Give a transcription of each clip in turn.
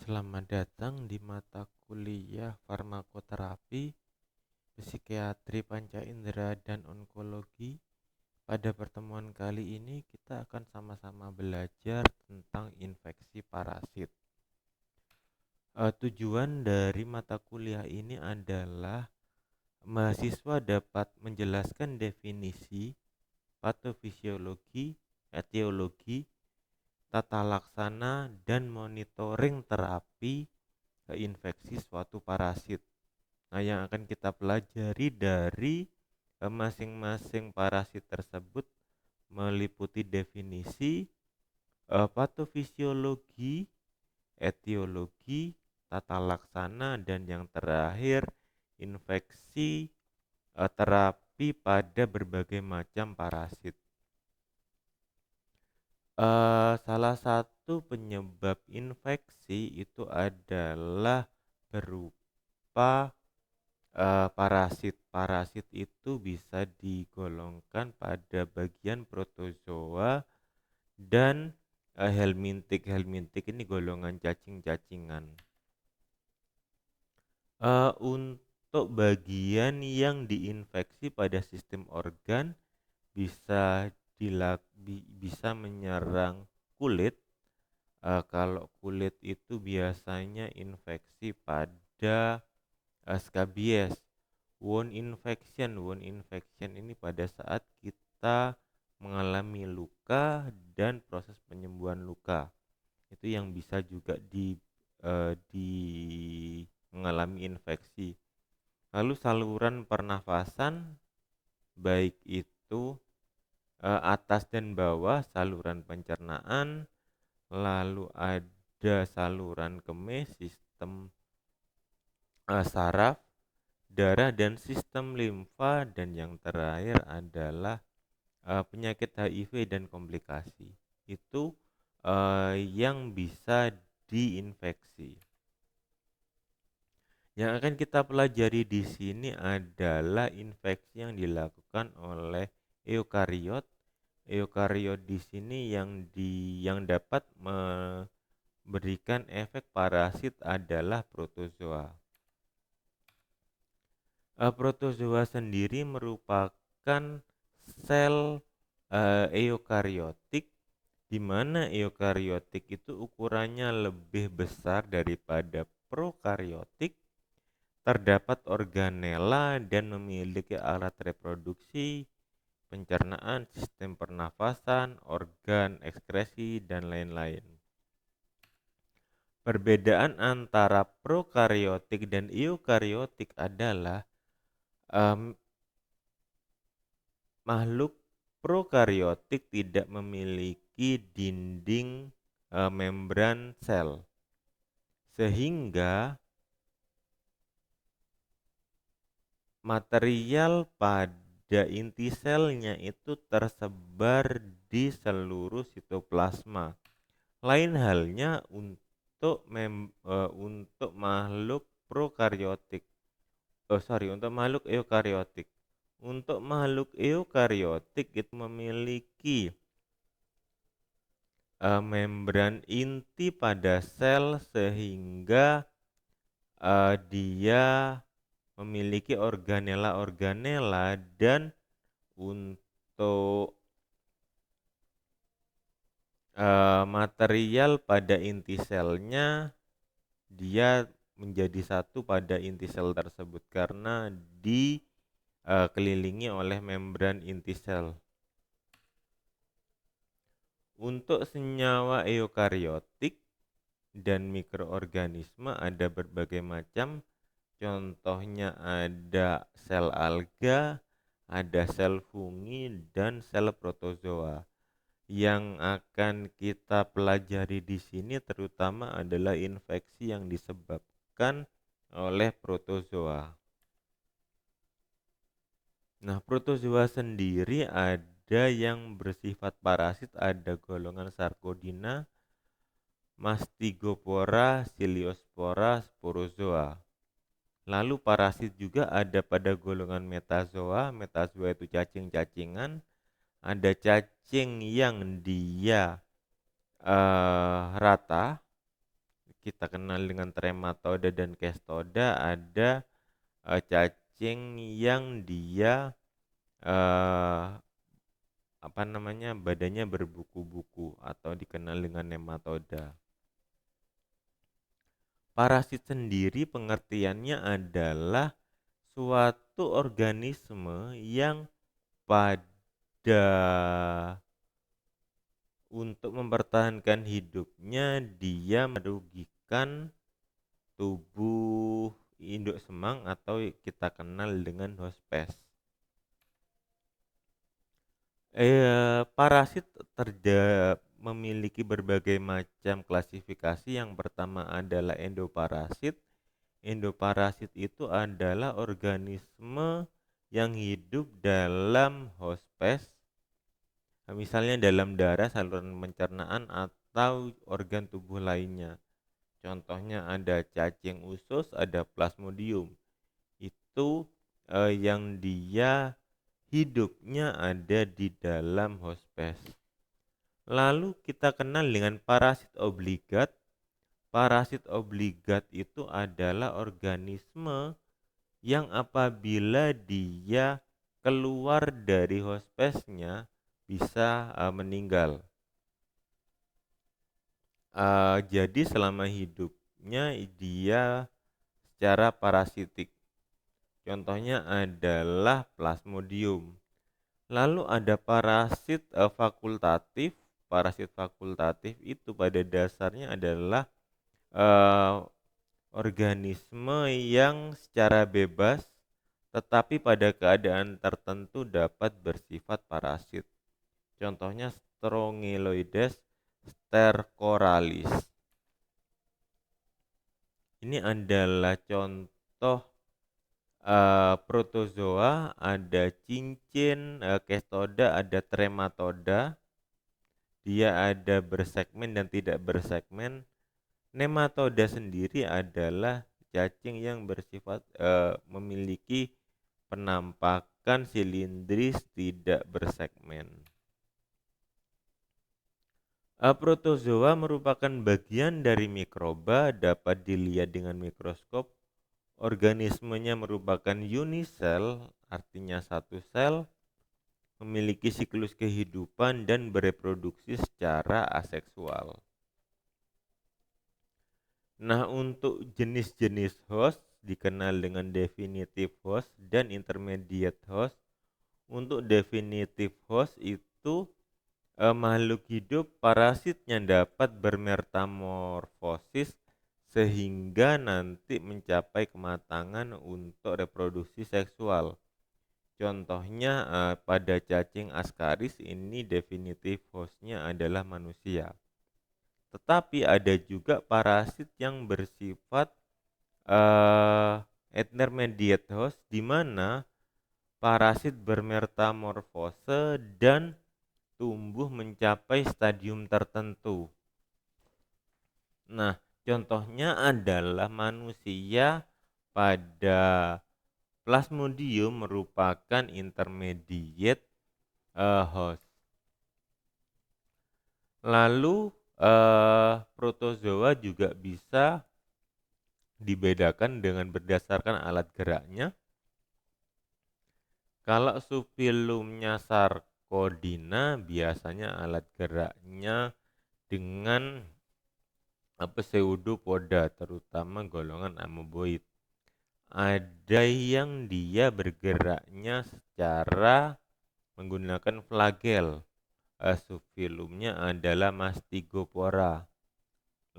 Selamat datang di mata kuliah farmakoterapi, psikiatri panca indera dan onkologi. Pada pertemuan kali ini kita akan sama-sama belajar tentang infeksi parasit. Tujuan dari mata kuliah ini adalah mahasiswa dapat menjelaskan definisi, patofisiologi, etiologi, tata laksana, dan monitoring terapi infeksi suatu parasit. Nah, yang akan kita pelajari dari masing-masing parasit tersebut meliputi definisi, patofisiologi, etiologi, tata laksana, dan yang terakhir infeksi, terapi pada berbagai macam parasit. Salah satu penyebab infeksi itu adalah berupa parasit. Parasit itu bisa digolongkan pada bagian protozoa dan helmintik. Helmintik ini golongan cacing-cacingan. Untuk bagian yang diinfeksi pada sistem organ bisa bisa menyerang kulit. Kalau kulit itu biasanya infeksi pada skabies. Wound infection ini pada saat kita mengalami luka dan proses penyembuhan luka. Itu yang bisa juga mengalami infeksi. Lalu saluran pernafasan, baik itu atas dan bawah, saluran pencernaan, lalu ada saluran kemih, sistem saraf, darah, dan sistem limfa, dan yang terakhir adalah penyakit HIV dan komplikasi. Itu yang bisa diinfeksi. Yang akan kita pelajari di sini adalah infeksi yang dilakukan oleh eukariot. Eukariot di sini yang dapat memberikan efek parasit adalah protozoa. Protozoa sendiri merupakan sel eukariotik, di mana eukariotik itu ukurannya lebih besar daripada prokariotik. Terdapat organela dan memiliki alat reproduksi, pencernaan, sistem pernafasan, organ ekskresi, dan lain-lain. Perbedaan antara prokariotik dan eukariotik adalah makhluk prokariotik tidak memiliki dinding membran sel, sehingga material pada inti selnya itu tersebar di seluruh sitoplasma. Lain halnya untuk makhluk prokariotik. Untuk makhluk eukariotik. Untuk makhluk eukariotik itu memiliki membran inti pada sel, sehingga dia memiliki organela-organela, dan untuk material pada inti selnya dia menjadi satu pada inti sel tersebut karena dikelilingi oleh membran inti sel. Untuk senyawa eukariotik dan mikroorganisme ada berbagai macam. Contohnya ada sel alga, ada sel fungi, dan sel protozoa. Yang akan kita pelajari di sini terutama adalah infeksi yang disebabkan oleh protozoa. Nah, protozoa sendiri ada yang bersifat parasit, ada golongan Sarcodina, Mastigophora, Ciliospora, Sporozoa. Lalu parasit juga ada pada golongan metazoa. Metazoa itu cacing-cacingan. Ada cacing yang dia rata, kita kenal dengan trematoda dan cestoda, ada cacing yang dia badannya berbuku-buku atau dikenal dengan nematoda. Parasit sendiri pengertiannya adalah suatu organisme yang pada untuk mempertahankan hidupnya dia merugikan tubuh induk semang atau kita kenal dengan hospes. Parasit memiliki berbagai macam klasifikasi. Yang pertama adalah endoparasit. Endoparasit itu adalah organisme yang hidup dalam hospes, misalnya dalam darah, saluran pencernaan, atau organ tubuh lainnya. Contohnya ada cacing usus, ada Plasmodium. Itu yang dia hidupnya ada di dalam hospes. Lalu kita kenal dengan parasit obligat. Parasit obligat itu adalah organisme yang apabila dia keluar dari hospesnya bisa meninggal. Jadi selama hidupnya dia secara parasitik. Contohnya adalah Plasmodium. Lalu ada parasit fakultatif. Parasit fakultatif itu pada dasarnya adalah organisme yang secara bebas tetapi pada keadaan tertentu dapat bersifat parasit. Contohnya Strongyloides stercoralis. Ini adalah contoh protozoa, ada cincin, cestoda, ada trematoda. Dia ada bersegmen dan tidak bersegmen. Nematoda sendiri adalah cacing yang bersifat memiliki penampakan silindris tidak bersegmen. Protozoa merupakan bagian dari mikroba, dapat dilihat dengan mikroskop. Organismenya merupakan unisel, artinya satu sel, memiliki siklus kehidupan dan bereproduksi secara aseksual. Nah, untuk jenis-jenis host dikenal dengan definitive host dan intermediate host. Untuk definitive host itu makhluk hidup parasitnya dapat bermetamorfosis sehingga nanti mencapai kematangan untuk reproduksi seksual. Contohnya pada cacing Ascaris ini definitive hostnya adalah manusia. Tetapi ada juga parasit yang bersifat intermediate host, di mana parasit bermetamorfose dan tumbuh mencapai stadium tertentu. Nah, contohnya adalah manusia pada Plasmodium merupakan intermediate host. Lalu protozoa juga bisa dibedakan dengan berdasarkan alat geraknya. Kalau subfilumnya Sarcodina biasanya alat geraknya dengan pseudopoda, terutama golongan amoeboid. Ada yang dia bergeraknya secara menggunakan flagel. Subfilumnya adalah Mastigopora.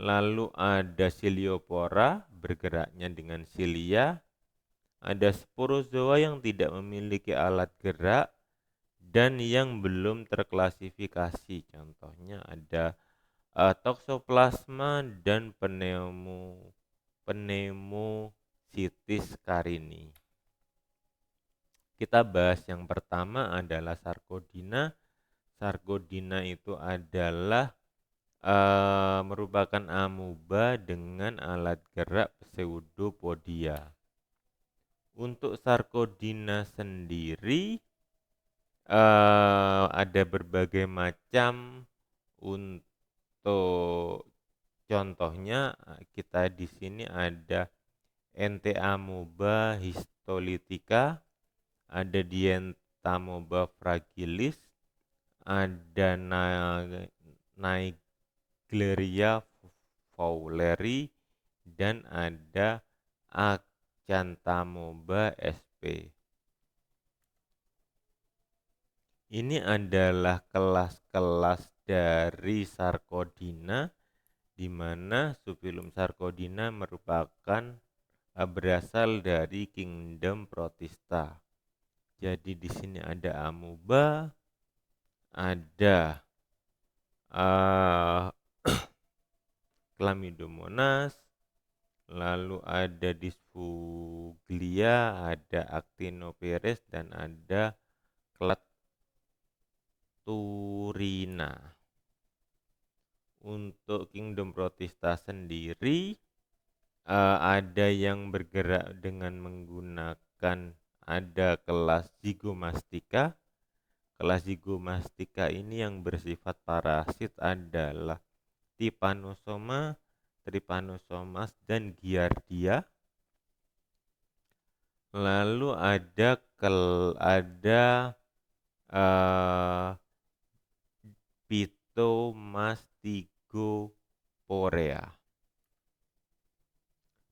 Lalu ada Ciliopora, bergeraknya dengan silia. Ada sporozoa yang tidak memiliki alat gerak dan yang belum terklasifikasi. Contohnya ada Toxoplasma dan Pneumocystis carini. Kita bahas yang pertama adalah Sarcodina. Sarcodina itu adalah merupakan amuba dengan alat gerak pseudopodia. Untuk Sarcodina sendiri ada berbagai macam untuk Contohnya kita di sini ada Entamoeba histolytica, ada Dientamoeba fragilis, ada Naegleria fowleri, dan ada Acanthamoeba sp. Ini adalah kelas-kelas dari Sarcodina, di mana subfilum Sarcodina merupakan berasal dari kingdom Protista. Jadi di sini ada amoeba, ada Chlamydomonas, lalu ada Dysfuglia, ada Actinopteris, dan ada Claturina. Untuk kingdom Protista sendiri ada yang bergerak dengan menggunakan, ada kelas Zygomastica. Kelas Zygomastica ini yang bersifat parasit adalah Trypanosoma, Trypanosomas, dan Giardia. Lalu ada Phytomastigoporea.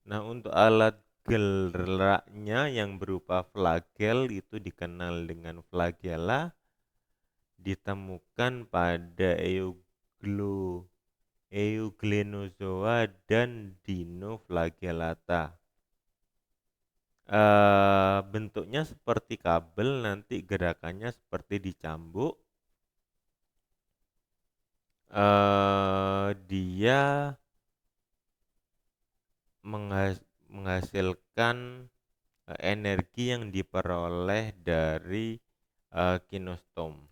Nah, untuk alat geraknya yang berupa flagel itu dikenal dengan flagella, ditemukan pada Euglenozoa dan Dinoflagellata. Bentuknya seperti kabel, nanti gerakannya seperti dicambuk. Dia menghasilkan energi yang diperoleh dari kinostom.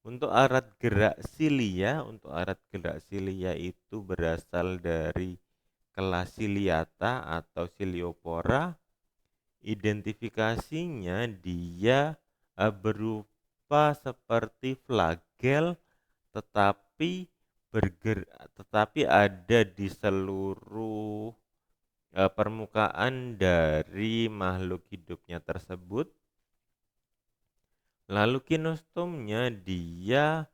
Untuk alat gerak silia, itu berasal dari kelas Ciliata atau Ciliopora. Identifikasinya dia berupa seperti flagel, tetapi ada di seluruh permukaan dari makhluk hidupnya tersebut. Lalu kinostomnya dia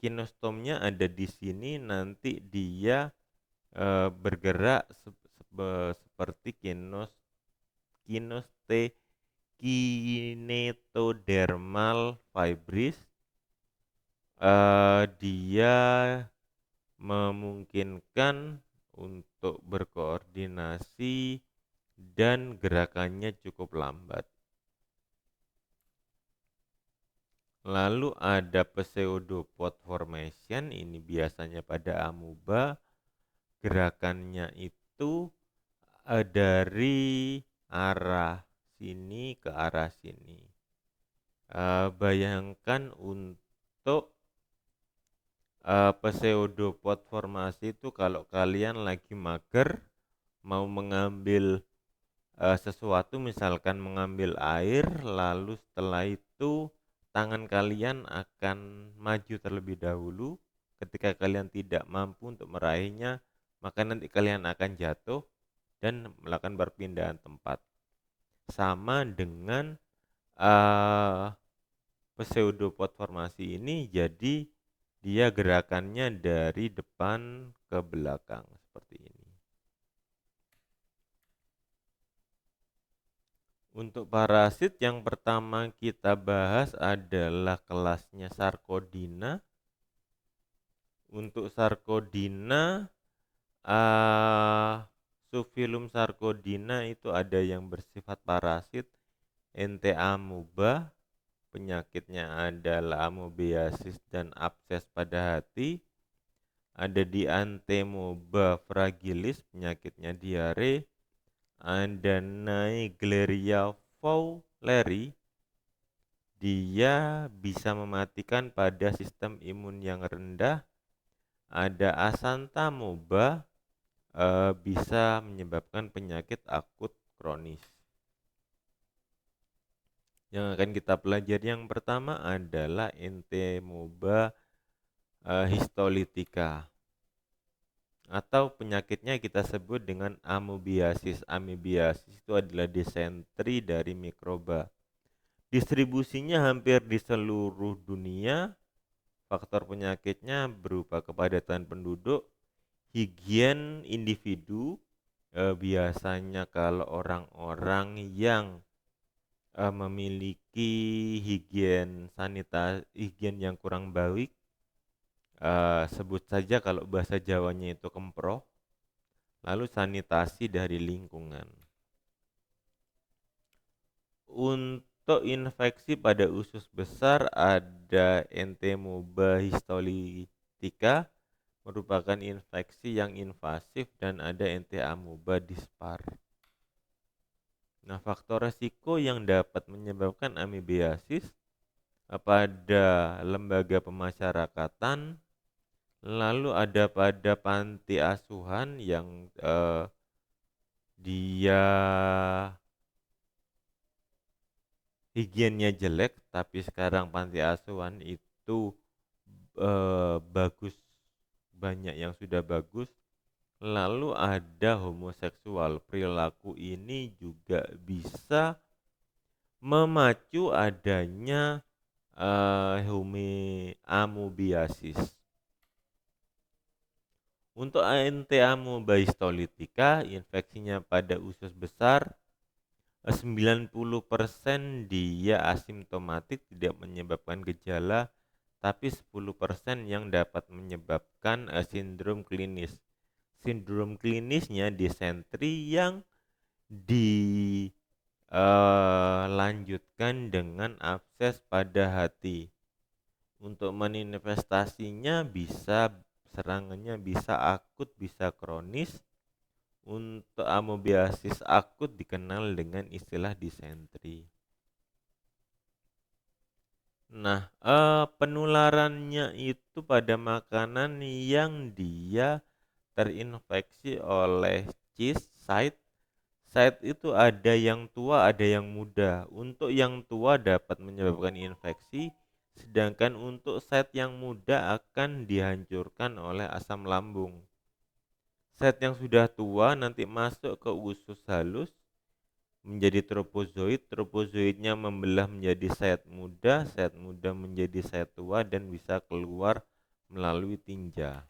kinostomnya ada di sini, nanti dia bergerak seperti kinetodermal fibris. Dia memungkinkan untuk berkoordinasi dan gerakannya cukup lambat. Lalu ada pseudopod formation, ini biasanya pada amoeba. Gerakannya itu dari arah sini ke arah sini. Bayangkan untuk pseudopod formasi itu kalau kalian lagi mager mau mengambil sesuatu, misalkan mengambil air, lalu setelah itu tangan kalian akan maju terlebih dahulu. Ketika kalian tidak mampu untuk meraihnya, maka nanti kalian akan jatuh dan melakukan perpindahan tempat. Sama dengan pseudopod formasi ini, jadi dia gerakannya dari depan ke belakang seperti ini. Untuk parasit yang pertama kita bahas adalah kelasnya Sarcodina. Untuk Sarcodina, subfilum Sarcodina itu ada yang bersifat parasit, Entamoeba, penyakitnya adalah amoebiasis dan abses pada hati. Ada Dientamoeba fragilis, penyakitnya diare. Ada Naegleria fowleri, dia bisa mematikan pada sistem imun yang rendah. Ada Acanthamoeba, bisa menyebabkan penyakit akut kronis. Yang akan kita pelajari yang pertama adalah Entemoeba histolytica, atau penyakitnya kita sebut dengan amoebiasis. Amoebiasis itu adalah disentri dari mikroba. Distribusinya hampir di seluruh dunia. Faktor penyakitnya berupa kepadatan penduduk, higien individu. Biasanya kalau orang-orang yang memiliki higien yang kurang baik, sebut saja kalau bahasa Jawanya itu kemproh. Lalu sanitasi dari lingkungan. Untuk infeksi pada usus besar ada Entemoeba histolytica, merupakan infeksi yang invasif, dan ada Enteamoeba dispar. Nah, faktor resiko yang dapat menyebabkan amoebiasis pada lembaga pemasyarakatan, lalu ada pada panti asuhan yang dia higiennya jelek, tapi sekarang panti asuhan itu bagus, banyak yang sudah bagus. Lalu ada homoseksual. Perilaku ini juga bisa memacu adanya amoebiasis. Untuk Enteamoeba histolytica, infeksinya pada usus besar, 90% dia asimptomatik, tidak menyebabkan gejala, tapi 10% yang dapat menyebabkan sindrom klinis. Sindrom klinisnya disentri yang dilanjutkan dengan abses pada hati. Untuk manifestasinya serangannya bisa akut, bisa kronis. Untuk amoebiasis akut dikenal dengan istilah disentri. Nah, penularannya itu pada makanan yang dia terinfeksi oleh site. Site itu ada yang tua, ada yang muda. Untuk yang tua dapat menyebabkan infeksi, sedangkan untuk site yang muda akan dihancurkan oleh asam lambung. Site yang sudah tua nanti masuk ke usus halus menjadi tropozoid. Tropozoidnya membelah menjadi site muda menjadi site tua, dan bisa keluar melalui tinja.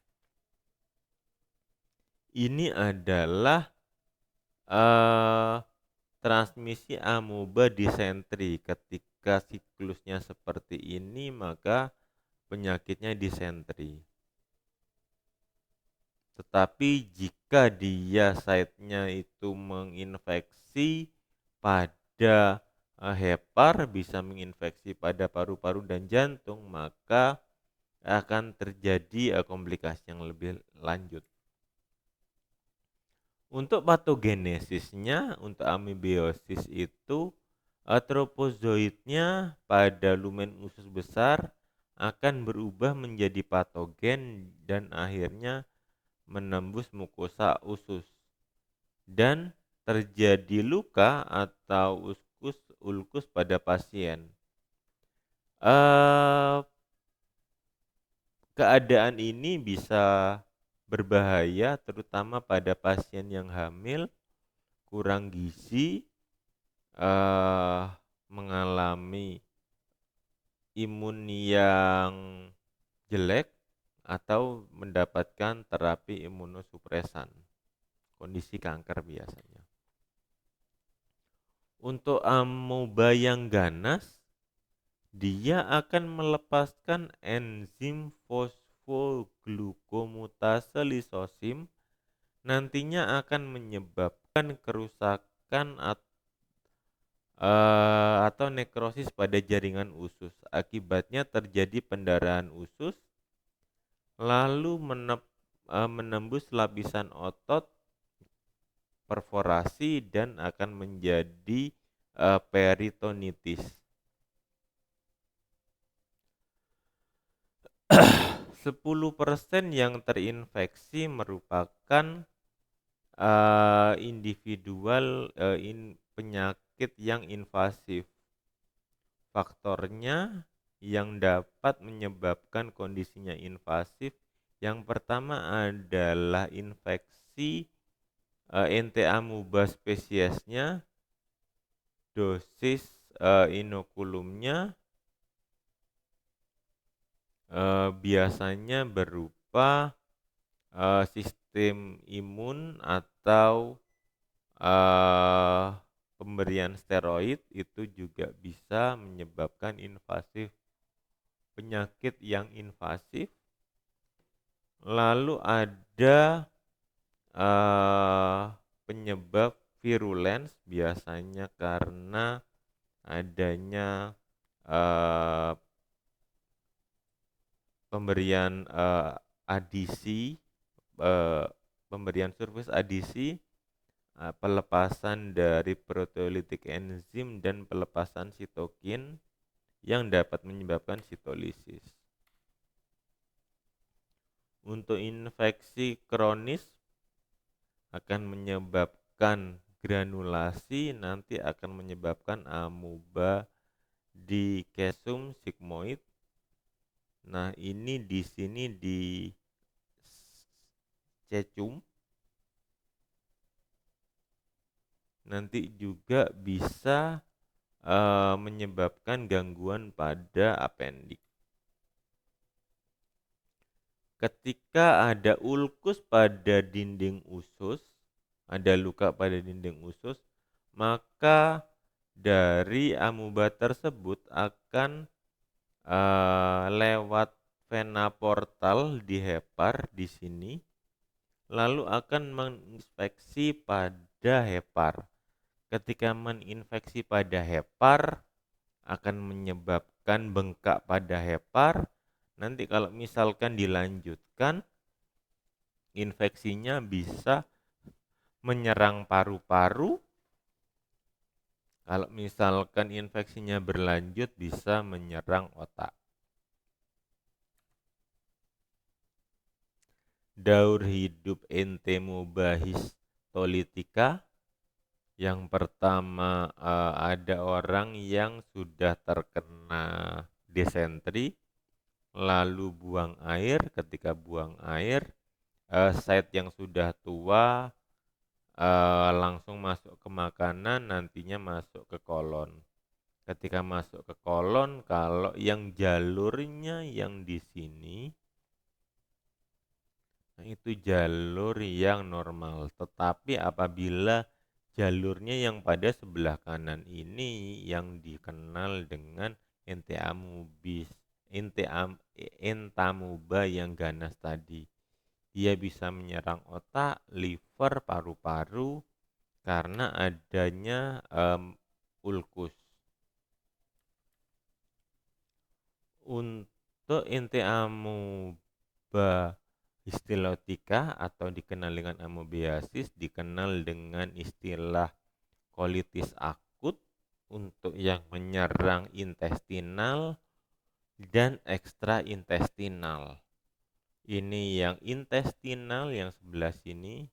Ini adalah transmisi amoeba disentri. Ketika siklusnya seperti ini, maka penyakitnya disentri. Tetapi jika dia site-nya itu menginfeksi pada hepar, bisa menginfeksi pada paru-paru dan jantung, maka akan terjadi komplikasi yang lebih lanjut. Untuk patogenesisnya, untuk amoebiasis itu tropozoidnya pada lumen usus besar akan berubah menjadi patogen dan akhirnya menembus mukosa usus dan terjadi luka atau ulkus pada pasien. Keadaan ini bisa berbahaya terutama pada pasien yang hamil, kurang gizi, mengalami imun yang jelek, atau mendapatkan terapi imunosupresan, kondisi kanker biasanya. Untuk amoeba yang ganas, dia akan melepaskan enzim fosfoglukomutase lisosim, nantinya akan menyebabkan kerusakan atau nekrosis pada jaringan usus. Akibatnya terjadi pendarahan usus, lalu menembus lapisan otot, perforasi, dan akan menjadi peritonitis. 10% yang terinfeksi merupakan individual penyakit yang invasif. faktornya yang dapat menyebabkan kondisinya invasif. Yang pertama adalah infeksi nt amuba spesiesnya, dosis inokulumnya biasanya berupa sistem imun atau pemberian steroid. Itu juga bisa menyebabkan penyakit yang invasif. Lalu ada penyebab virulens, biasanya karena adanya pemberian adisi, pemberian surface adisi, pelepasan dari proteolitik enzim dan pelepasan sitokin yang dapat menyebabkan sitolisis. Untuk infeksi kronis akan menyebabkan granulasi, nanti akan menyebabkan amuba di kesum sigmoid. Nah, ini di sini di cecum. Nanti juga bisa menyebabkan gangguan pada apendik. Ketika ada ulkus pada dinding usus, ada luka pada dinding usus, maka dari amuba tersebut akan lewat vena portal di hepar di sini, lalu akan menginfeksi pada hepar. Ketika menginfeksi pada hepar, akan menyebabkan bengkak pada hepar. Nanti kalau misalkan dilanjutkan, infeksinya bisa menyerang paru-paru. Kalau misalkan infeksinya berlanjut, bisa menyerang otak. Daur hidup Entemoeba histolytica. Yang pertama, ada orang yang sudah terkena disentri, lalu buang air. Ketika buang air, site yang sudah tua langsung masuk ke makanan, nantinya masuk ke kolon. Ketika masuk ke kolon, kalau yang jalurnya yang di sini, nah itu jalur yang normal. Tetapi apabila jalurnya yang pada sebelah kanan ini yang dikenal dengan entamuba yang ganas tadi, dia bisa menyerang otak, liver, paru-paru karena adanya ulkus. Untuk Entamuba histolytica atau dikenal dengan amoebiasis, dikenal dengan istilah kolitis akut untuk yang menyerang intestinal dan ekstraintestinal. Ini yang intestinal, yang sebelah sini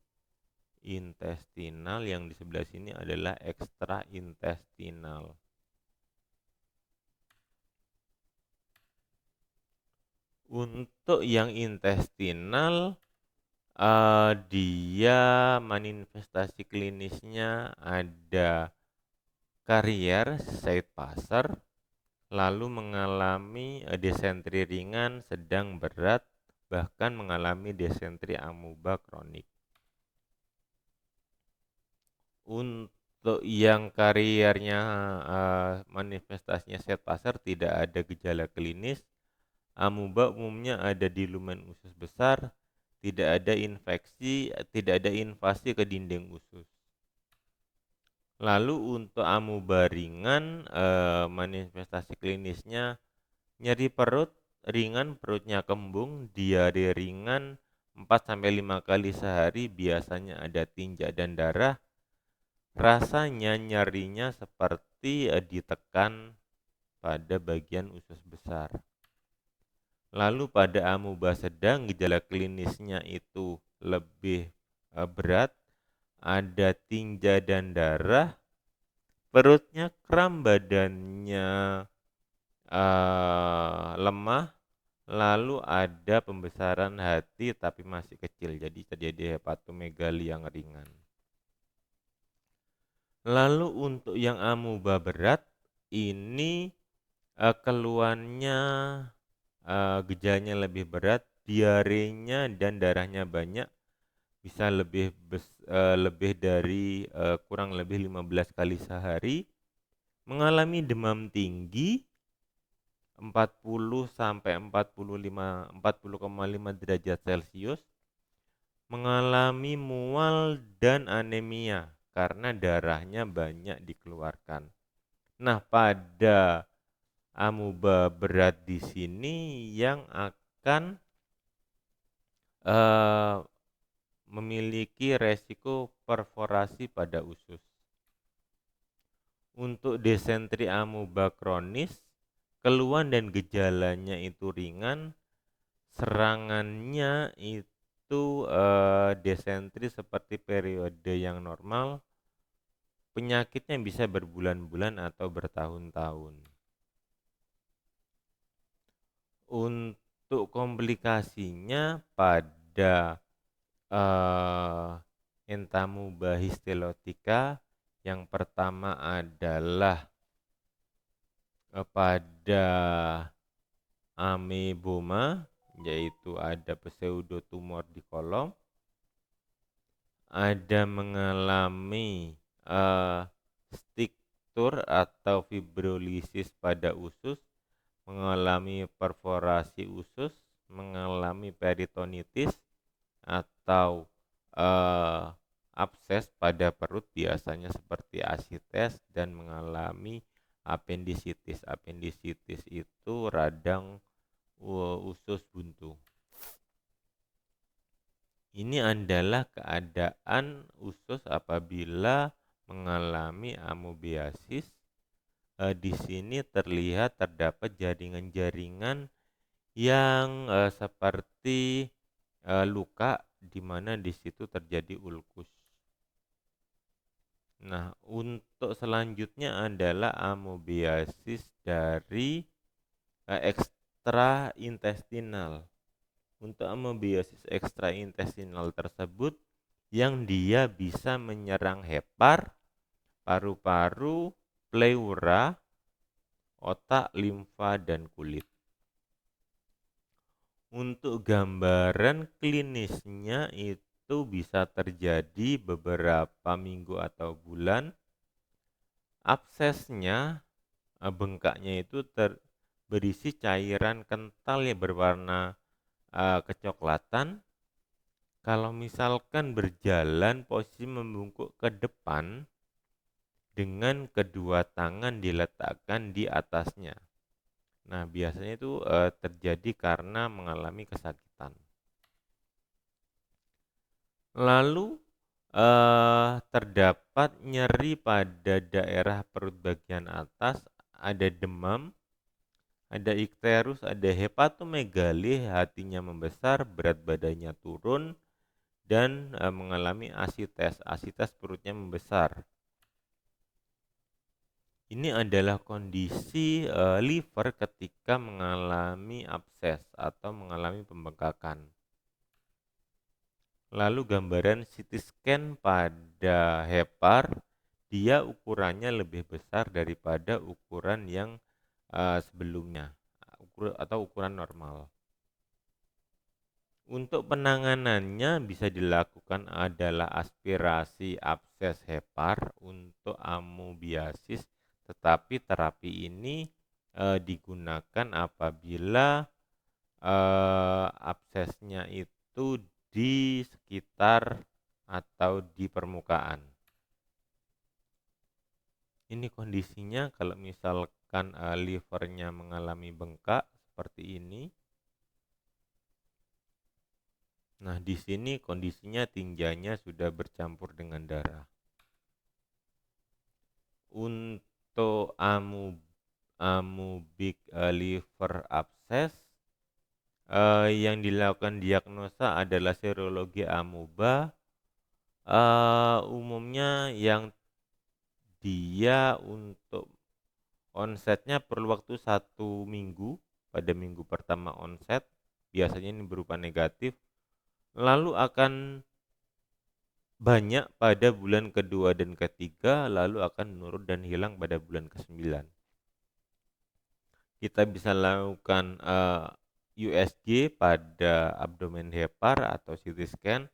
intestinal, yang di sebelah sini adalah ekstraintestinal. Untuk yang intestinal, dia manifestasi klinisnya ada karier Scheidt-Passer, lalu mengalami disentri ringan, sedang, berat, bahkan mengalami disentri amuba kronik. Untuk yang kariernya manifestasinya Scheidt-Passer tidak ada gejala klinis. Amuba umumnya ada di lumen usus besar, tidak ada infeksi, tidak ada invasi ke dinding usus. Lalu untuk amuba ringan, manifestasi klinisnya nyeri perut ringan, perutnya kembung, diare ringan 4-5 kali sehari, biasanya ada tinja dan darah. Rasanya nyerinya seperti ditekan pada bagian usus besar. Lalu pada amuba sedang, gejala klinisnya itu lebih berat, ada tinja dan darah, perutnya kram, badannya lemah, lalu ada pembesaran hati tapi masih kecil, jadi terjadi hepatomegali yang ringan. Lalu untuk yang amuba berat ini keluhannya gejalanya lebih berat, diarenya dan darahnya banyak, bisa lebih dari kurang lebih 15 kali sehari, mengalami demam tinggi 40 sampai 40,5 derajat Celcius, mengalami mual dan anemia karena darahnya banyak dikeluarkan. Nah, pada amuba berat di sini yang akan memiliki resiko perforasi pada usus. Untuk desentri amuba kronis, keluhan dan gejalanya itu ringan, serangannya itu desentri seperti periode yang normal, penyakitnya bisa berbulan-bulan atau bertahun-tahun. Untuk komplikasinya pada entamuba histelotika, yang pertama adalah pada ameboma, yaitu ada pseudotumor di kolom, ada mengalami struktur atau fibrolisis pada usus, mengalami perforasi usus, mengalami peritonitis atau abses pada perut biasanya seperti asites, dan mengalami apendisitis. Apendisitis itu radang usus buntu. Ini adalah keadaan usus apabila mengalami amoebiasis. Di sini terdapat jaringan-jaringan yang seperti luka, di mana di situ terjadi ulkus. Nah, untuk selanjutnya adalah amoebiasis dari ekstraintestinal. Untuk amoebiasis ekstraintestinal tersebut, yang dia bisa menyerang hepar, paru-paru, pleura, otak, limfa, dan kulit. Untuk gambaran klinisnya itu bisa terjadi beberapa minggu atau bulan. Absesnya, bengkaknya itu berisi cairan kental yang berwarna kecoklatan. Kalau misalkan berjalan, posisi membungkuk ke depan dengan kedua tangan diletakkan di atasnya. Nah, biasanya itu terjadi karena mengalami kesakitan. Lalu terdapat nyeri pada daerah perut bagian atas, ada demam, ada ikterus, ada hepatomegali, hatinya membesar, berat badannya turun, dan mengalami asites. Asites perutnya membesar. Ini adalah kondisi liver ketika mengalami abses atau mengalami pembengkakan. Lalu gambaran CT scan pada hepar, dia ukurannya lebih besar daripada ukuran yang sebelumnya atau ukuran normal. Untuk penanganannya bisa dilakukan adalah aspirasi abses hepar untuk amoebiasis, tetapi terapi ini digunakan apabila absesnya itu di sekitar atau di permukaan. Ini kondisinya kalau misalkan livernya mengalami bengkak seperti ini. Nah, di sini kondisinya tinjanya sudah bercampur dengan darah. Untuk amoebic liver abscess, yang dilakukan diagnosa adalah serologi amuba. Umumnya yang dia untuk Onsetnya perlu waktu 1 minggu. Pada minggu pertama onset, biasanya ini berupa negatif, lalu akan banyak pada bulan kedua dan ketiga, lalu akan menurun dan hilang pada bulan ke-9. Kita bisa lakukan USG pada abdomen hepar atau CT scan.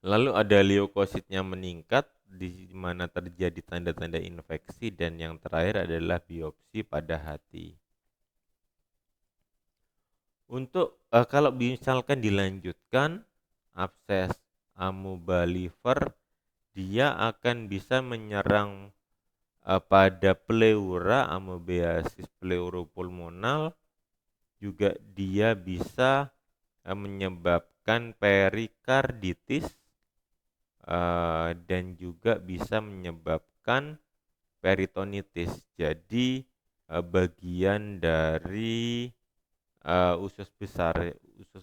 Lalu ada leukositnya meningkat, di mana terjadi tanda-tanda infeksi, dan yang terakhir adalah biopsi pada hati. Untuk kalau misalkan dilanjutkan abses amoeba liver, dia akan bisa menyerang pada pleura, amoebiasis pleuropulmonal, juga dia bisa menyebabkan perikarditis, dan juga bisa menyebabkan peritonitis. Jadi bagian dari usus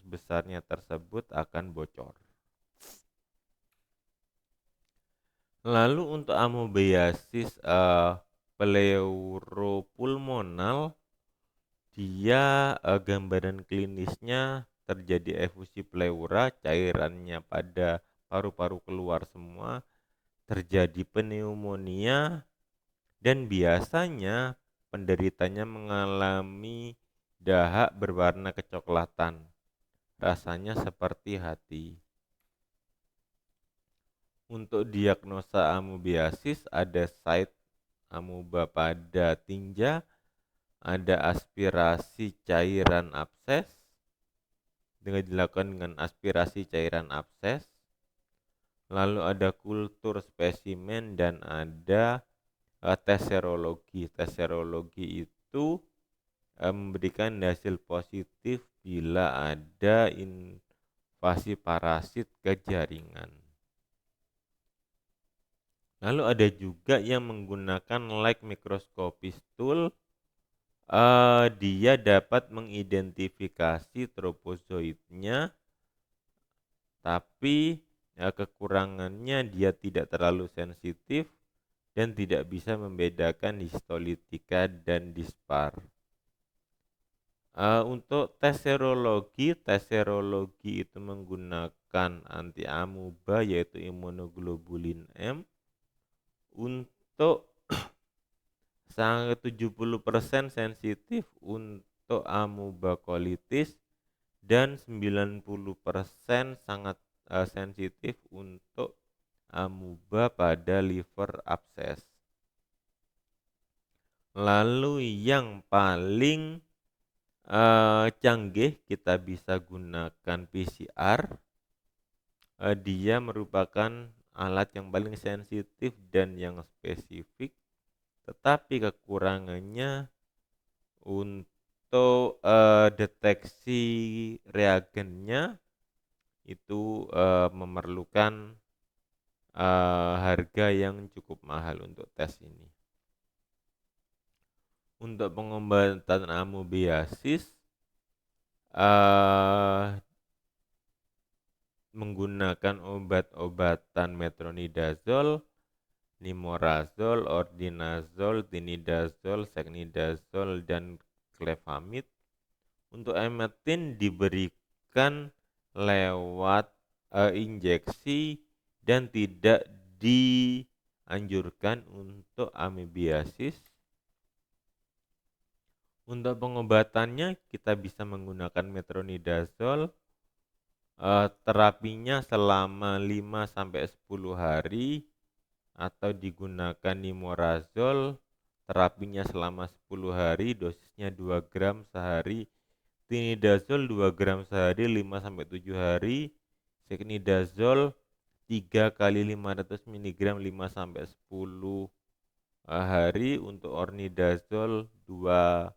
besarnya tersebut akan bocor. Lalu untuk amoebiasis pleuropulmonal, dia gambaran klinisnya terjadi efusi pleura, cairannya pada paru-paru keluar semua, terjadi pneumonia, dan biasanya penderitanya mengalami dahak berwarna kecoklatan, rasanya seperti hati. Untuk diagnosa amoebiasis ada site amoeba pada tinja, ada aspirasi cairan abses, dilakukan dengan aspirasi cairan abses, lalu ada kultur spesimen, dan ada tes serologi. Tes serologi itu memberikan hasil positif bila ada invasi parasit ke jaringan. Lalu ada juga yang menggunakan light microscopy tool. Dia dapat mengidentifikasi tropozoitnya, tapi kekurangannya dia tidak terlalu sensitif dan tidak bisa membedakan histolitika dan dispar. Untuk tes serologi itu menggunakan anti amoeba yaitu imunoglobulin M. Untuk 70% sensitif untuk amoeba colitis dan 90% sangat sensitif untuk amoeba pada liver abscess. Lalu yang paling canggih kita bisa gunakan PCR. Dia merupakan alat yang paling sensitif dan yang spesifik, tetapi kekurangannya untuk deteksi reagennya itu memerlukan harga yang cukup mahal untuk tes ini. Untuk pengobatan amoebiasis menggunakan obat-obatan metronidazol, nimorazol, ordinazol, tinidazol, seknidazol, dan clefamid. Untuk emetin diberikan lewat injeksi dan tidak dianjurkan untuk amoebiasis. Untuk pengobatannya kita bisa menggunakan metronidazol. Terapinya selama 5-10 hari, atau digunakan nimorazol, terapinya selama 10 hari, dosisnya 2 gram sehari. Tinidazol 2 gram sehari 5-7 hari. Seknidazol 3 kali 500 mg 5-10 hari. Untuk ornidazol 2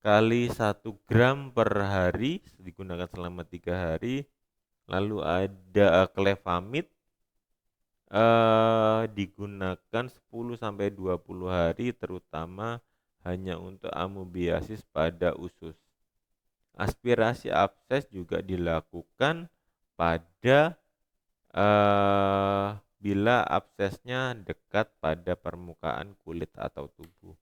kali 1 gram per hari, digunakan selama 3 hari. Lalu ada clefamid, digunakan 10-20 hari, terutama hanya untuk amoebiasis pada usus. Aspirasi abses juga dilakukan pada bila absesnya dekat pada permukaan kulit atau tubuh.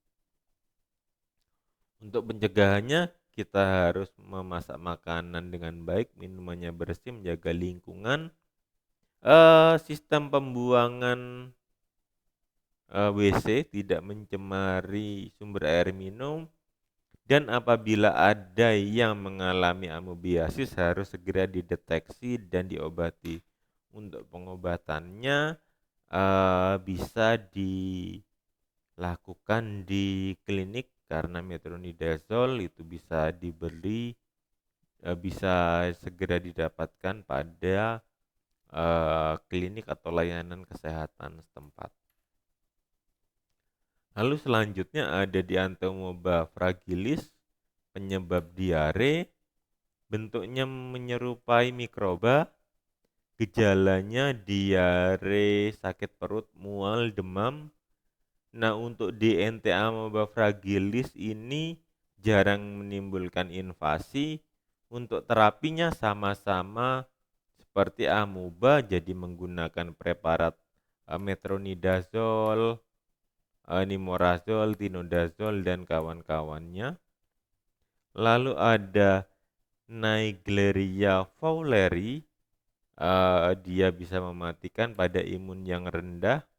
Untuk pencegahannya, kita harus memasak makanan dengan baik, minumannya bersih, menjaga lingkungan, sistem pembuangan WC tidak mencemari sumber air minum, dan apabila ada yang mengalami amoebiasis harus segera dideteksi dan diobati. Untuk pengobatannya bisa dilakukan di klinik karena metronidazole itu bisa dibeli, bisa segera didapatkan pada klinik atau layanan kesehatan setempat. Lalu selanjutnya ada Dianthemoeba fragilis, penyebab diare, bentuknya menyerupai mikroba, gejalanya diare, sakit perut, mual, demam. Nah, untuk Dianthemoeba fragilis ini jarang menimbulkan invasi. Untuk terapinya sama-sama seperti amoeba, jadi menggunakan preparat metronidazole, nimorazole, tinidazole, dan kawan-kawannya. Lalu ada Naegleria fowleri, dia bisa mematikan pada imun yang rendah.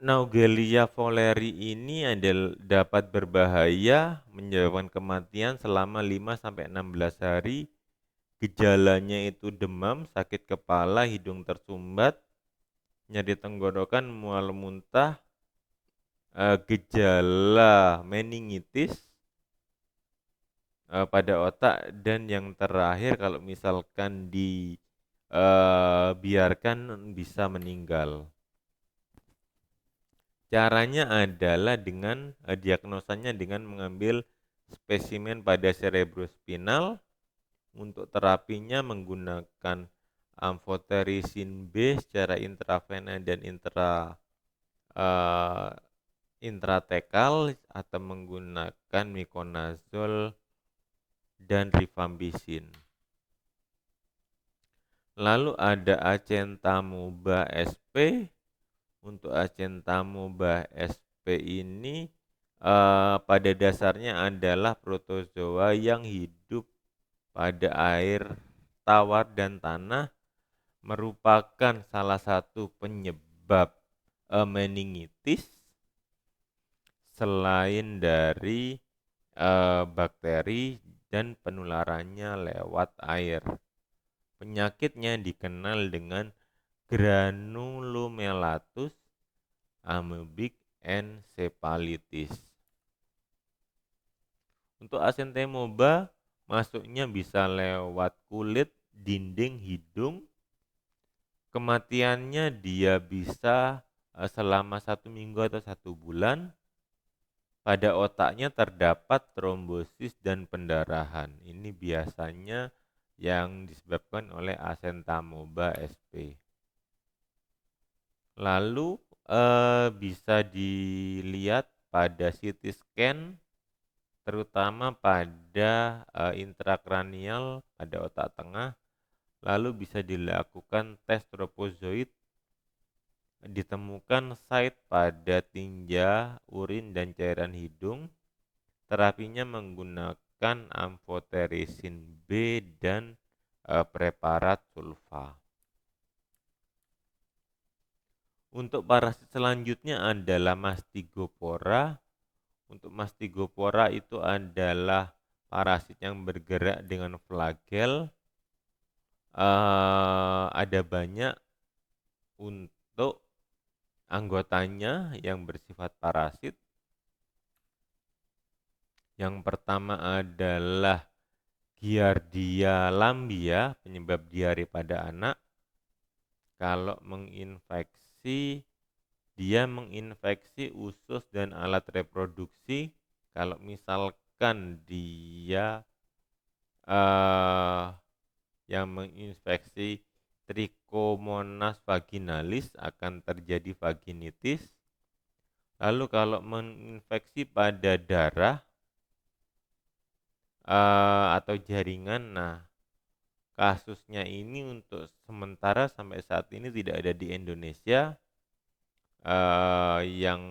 Naegleria fowleri ini dapat berbahaya, menyebabkan kematian selama 5-16 hari. Gejalanya itu demam, sakit kepala, hidung tersumbat, nyeri tenggorokan, mual muntah, gejala meningitis pada otak, dan yang terakhir kalau misalkan dibiarkan bisa meninggal. Caranya adalah dengan diagnosanya dengan mengambil spesimen pada cerebrospinal. Untuk terapinya menggunakan amphotericin B secara intravena dan intratekal, atau menggunakan miconazole dan rifampicin. Lalu ada Acentamoeba sp. Untuk Acentamoeba sp ini pada dasarnya adalah protozoa yang hidup pada air tawar dan tanah, merupakan salah satu penyebab meningitis selain dari bakteri dan penularannya lewat air. Penyakitnya dikenal dengan granulomelatus amoebic encephalitis. Untuk Acentamoeba masuknya bisa lewat kulit, dinding, hidung. Kematiannya dia bisa selama 1 minggu atau 1 bulan. Pada otaknya terdapat trombosis dan pendarahan. Ini biasanya yang disebabkan oleh Acentamoeba sp. Lalu bisa dilihat pada CT scan, terutama pada intrakranial pada otak tengah. Lalu bisa dilakukan tes tropozoid, ditemukan site pada tinja, urin, dan cairan hidung. Terapinya menggunakan amphotericin B dan preparat sulfa. Untuk parasit selanjutnya adalah Mastigopora. Untuk Mastigopora itu adalah parasit yang bergerak dengan flagel. Ada banyak untuk anggotanya yang bersifat parasit. Yang pertama adalah Giardia lambia, penyebab diare pada anak. Kalau dia menginfeksi usus dan alat reproduksi. Kalau misalkan dia yang menginfeksi Trichomonas vaginalis akan terjadi vaginitis. Lalu kalau menginfeksi pada darah atau jaringan, nah kasusnya ini untuk sementara sampai saat ini tidak ada di Indonesia yang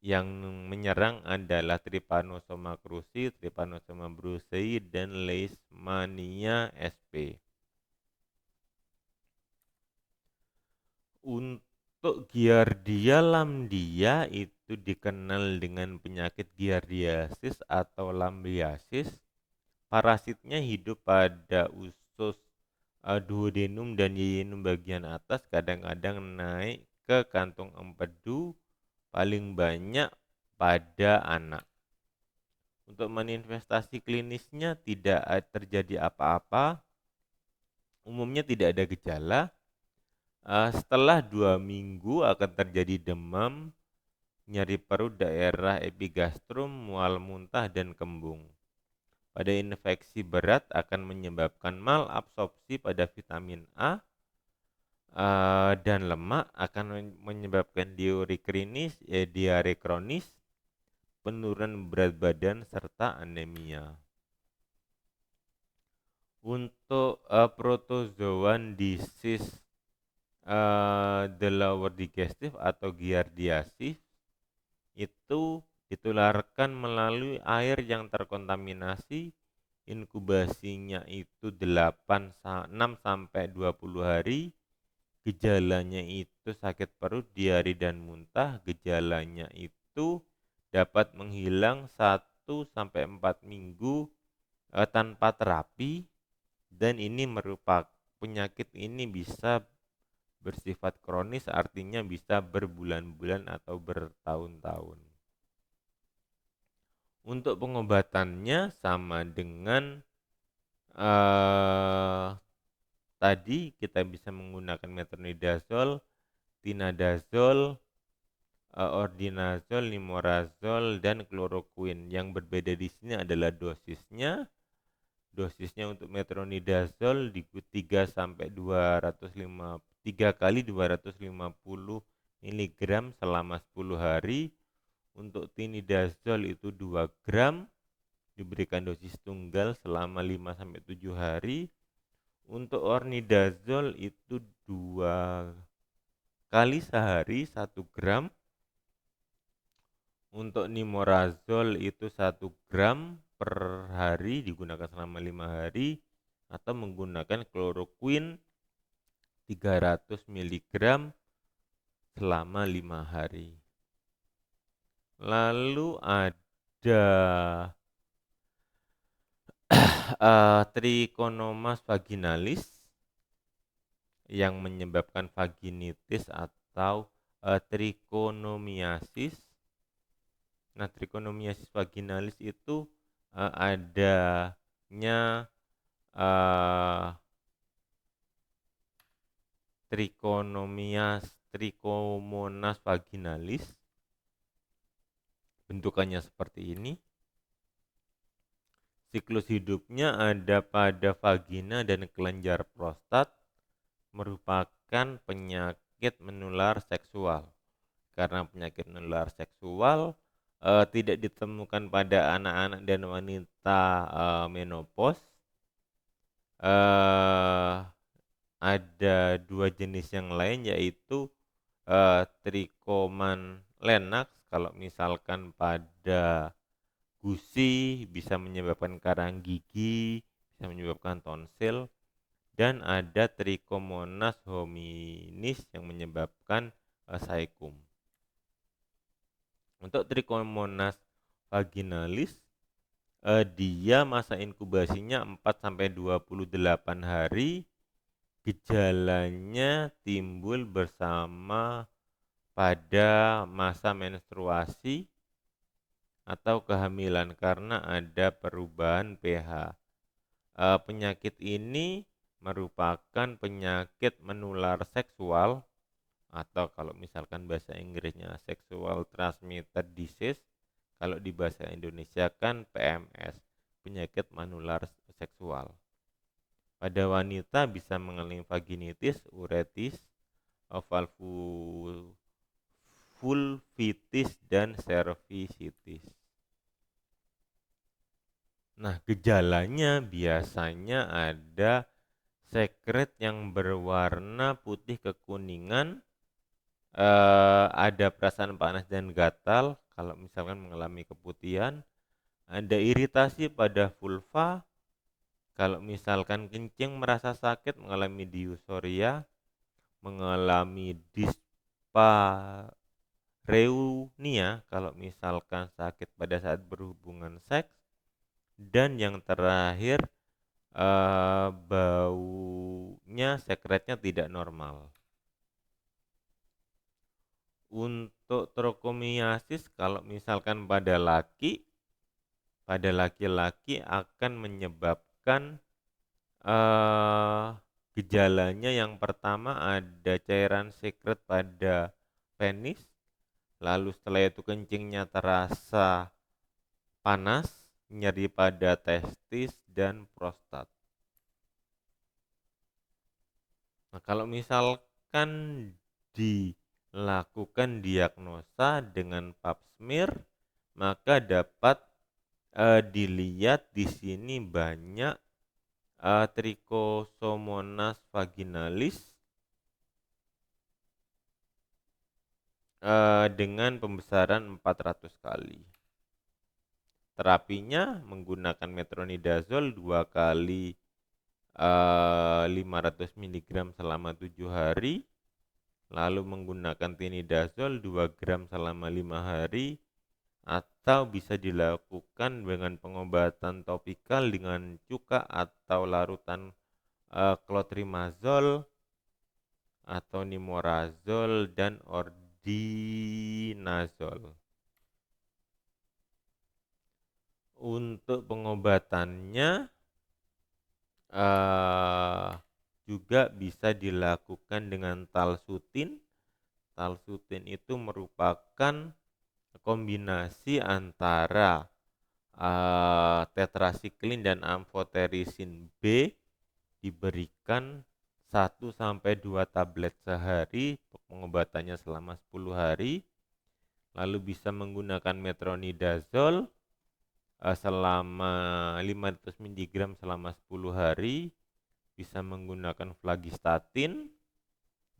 yang menyerang adalah Trypanosoma cruzi, Trypanosoma brucei, dan Leishmania sp. Untuk Giardia lambdia itu dikenal dengan penyakit giardiasis atau lambiasis. Parasitnya hidup pada usus duodenum dan yeyunum bagian atas, kadang-kadang naik ke kantung empedu, paling banyak pada anak. Untuk manifestasi klinisnya tidak terjadi apa-apa, umumnya tidak ada gejala. Setelah 2 minggu akan terjadi demam, nyeri perut daerah epigastrum, mual muntah, dan kembung. Pada infeksi berat akan menyebabkan malabsorpsi pada vitamin A, dan lemak, akan menyebabkan diare kronis, penurunan berat badan, serta anemia. Untuk protozoan disease the lower digestive atau giardiasis itu ditularkan melalui air yang terkontaminasi. Inkubasinya itu 6 sampai 20 hari. Gejalanya itu sakit perut, diare, dan muntah. Gejalanya itu dapat menghilang 1 sampai 4 minggu tanpa terapi, dan ini merupakan penyakit ini bisa bersifat kronis, artinya bisa berbulan-bulan atau bertahun-tahun. Untuk pengobatannya sama dengan tadi, kita bisa menggunakan metronidazole, tinidazole, ordinazole, limaurazole, dan kloroquine. Yang berbeda di sini adalah dosisnya. Dosisnya untuk metronidazole di 3 kali 250 mg selama 10 hari. Untuk tinidazole itu 2 gram, diberikan dosis tunggal selama 5 sampai 7 hari. Untuk ornidazole itu 2 kali sehari 1 gram. Untuk nimorazole itu 1 gram per hari, digunakan selama 5 hari, atau menggunakan kloroquine 300 mg selama 5 hari. Lalu ada Trichomonas vaginalis yang menyebabkan vaginitis atau trichomonomiasis. Nah, trichomonomiasis vaginalis itu adanya Trichomonas vaginalis. Bentukannya seperti ini. Siklus hidupnya ada pada vagina dan kelenjar prostat, merupakan penyakit menular seksual. Karena penyakit menular seksual tidak ditemukan pada anak-anak dan wanita menopause. Ada 2 jenis yang lain, yaitu Trichoman lennox, kalau misalkan pada gusi bisa menyebabkan karang gigi, bisa menyebabkan tonsil, dan ada Trichomonas hominis yang menyebabkan saikum. Untuk Trichomonas vaginalis, dia masa inkubasinya 4 sampai 28 hari. Gejalanya timbul bersama pada masa menstruasi atau kehamilan karena ada perubahan pH. Penyakit ini merupakan penyakit menular seksual, atau kalau misalkan bahasa Inggrisnya sexual transmitted disease, kalau di bahasa Indonesia kan PMS, penyakit menular seksual. Pada wanita bisa mengalami vaginitis, uretis, vulvitis, dan cervicitis. Nah, gejalanya biasanya ada sekret yang berwarna putih kekuningan, ada perasaan panas dan gatal kalau misalkan mengalami keputihan, ada iritasi pada vulva, kalau misalkan kencing merasa sakit, mengalami diusoria, mengalami dispareunia kalau misalkan sakit pada saat berhubungan seks, dan yang terakhir baunya sekretnya tidak normal. Untuk trokomiasis kalau misalkan pada laki-laki akan menyebabkan gejalanya yang pertama ada cairan sekret pada penis, lalu setelah itu kencingnya terasa panas, nyeri pada testis dan prostat. Nah, kalau misalkan dilakukan diagnosa dengan pap smear, maka dapat dilihat di sini banyak Trichosomonas vaginalis dengan pembesaran 400 kali. Terapinya menggunakan metronidazole 2 kali 500 mg selama 7 hari, lalu menggunakan tinidazole 2 gram selama 5 hari, atau bisa dilakukan dengan pengobatan topikal dengan cuka atau larutan clotrimazole atau nimorazole dan ordinazole. Untuk pengobatannya juga bisa dilakukan dengan talsutin. Talsutin itu merupakan kombinasi antara tetrasiklin dan amfoterisin B, diberikan 1-2 tablet sehari, pengobatannya selama 10 hari, lalu bisa menggunakan metronidazole selama 500 mg selama 10 hari, bisa menggunakan flagistatin,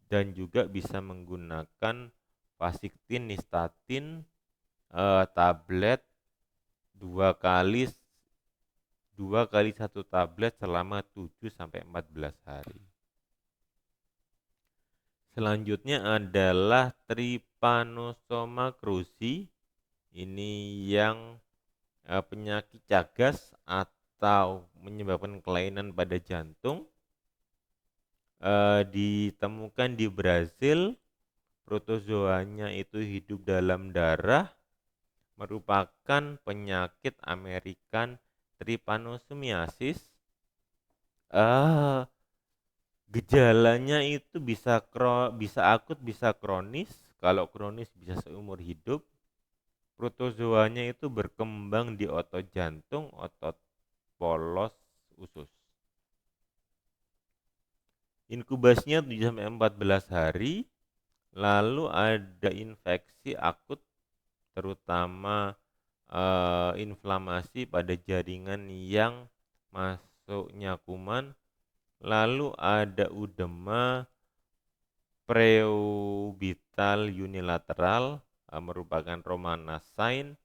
dan juga bisa menggunakan vasiktin nistatin tablet 2 kali 1 tablet selama 7-14 hari. Selanjutnya adalah Trypanosoma cruzi. Ini yang penyakit cagas atau menyebabkan kelainan pada jantung. Ditemukan di Brazil, protozoanya itu hidup dalam darah, merupakan penyakit American trypanosomiasis. Gejalanya itu bisa akut, bisa kronis. Kalau kronis bisa seumur hidup. Protozoanya itu berkembang di otot jantung, otot polos usus. Inkubasinya 7-14 hari. Lalu ada infeksi akut, terutama inflamasi pada jaringan yang masuknya kuman. Lalu ada udema preorbital unilateral, merupakan Romanas sign,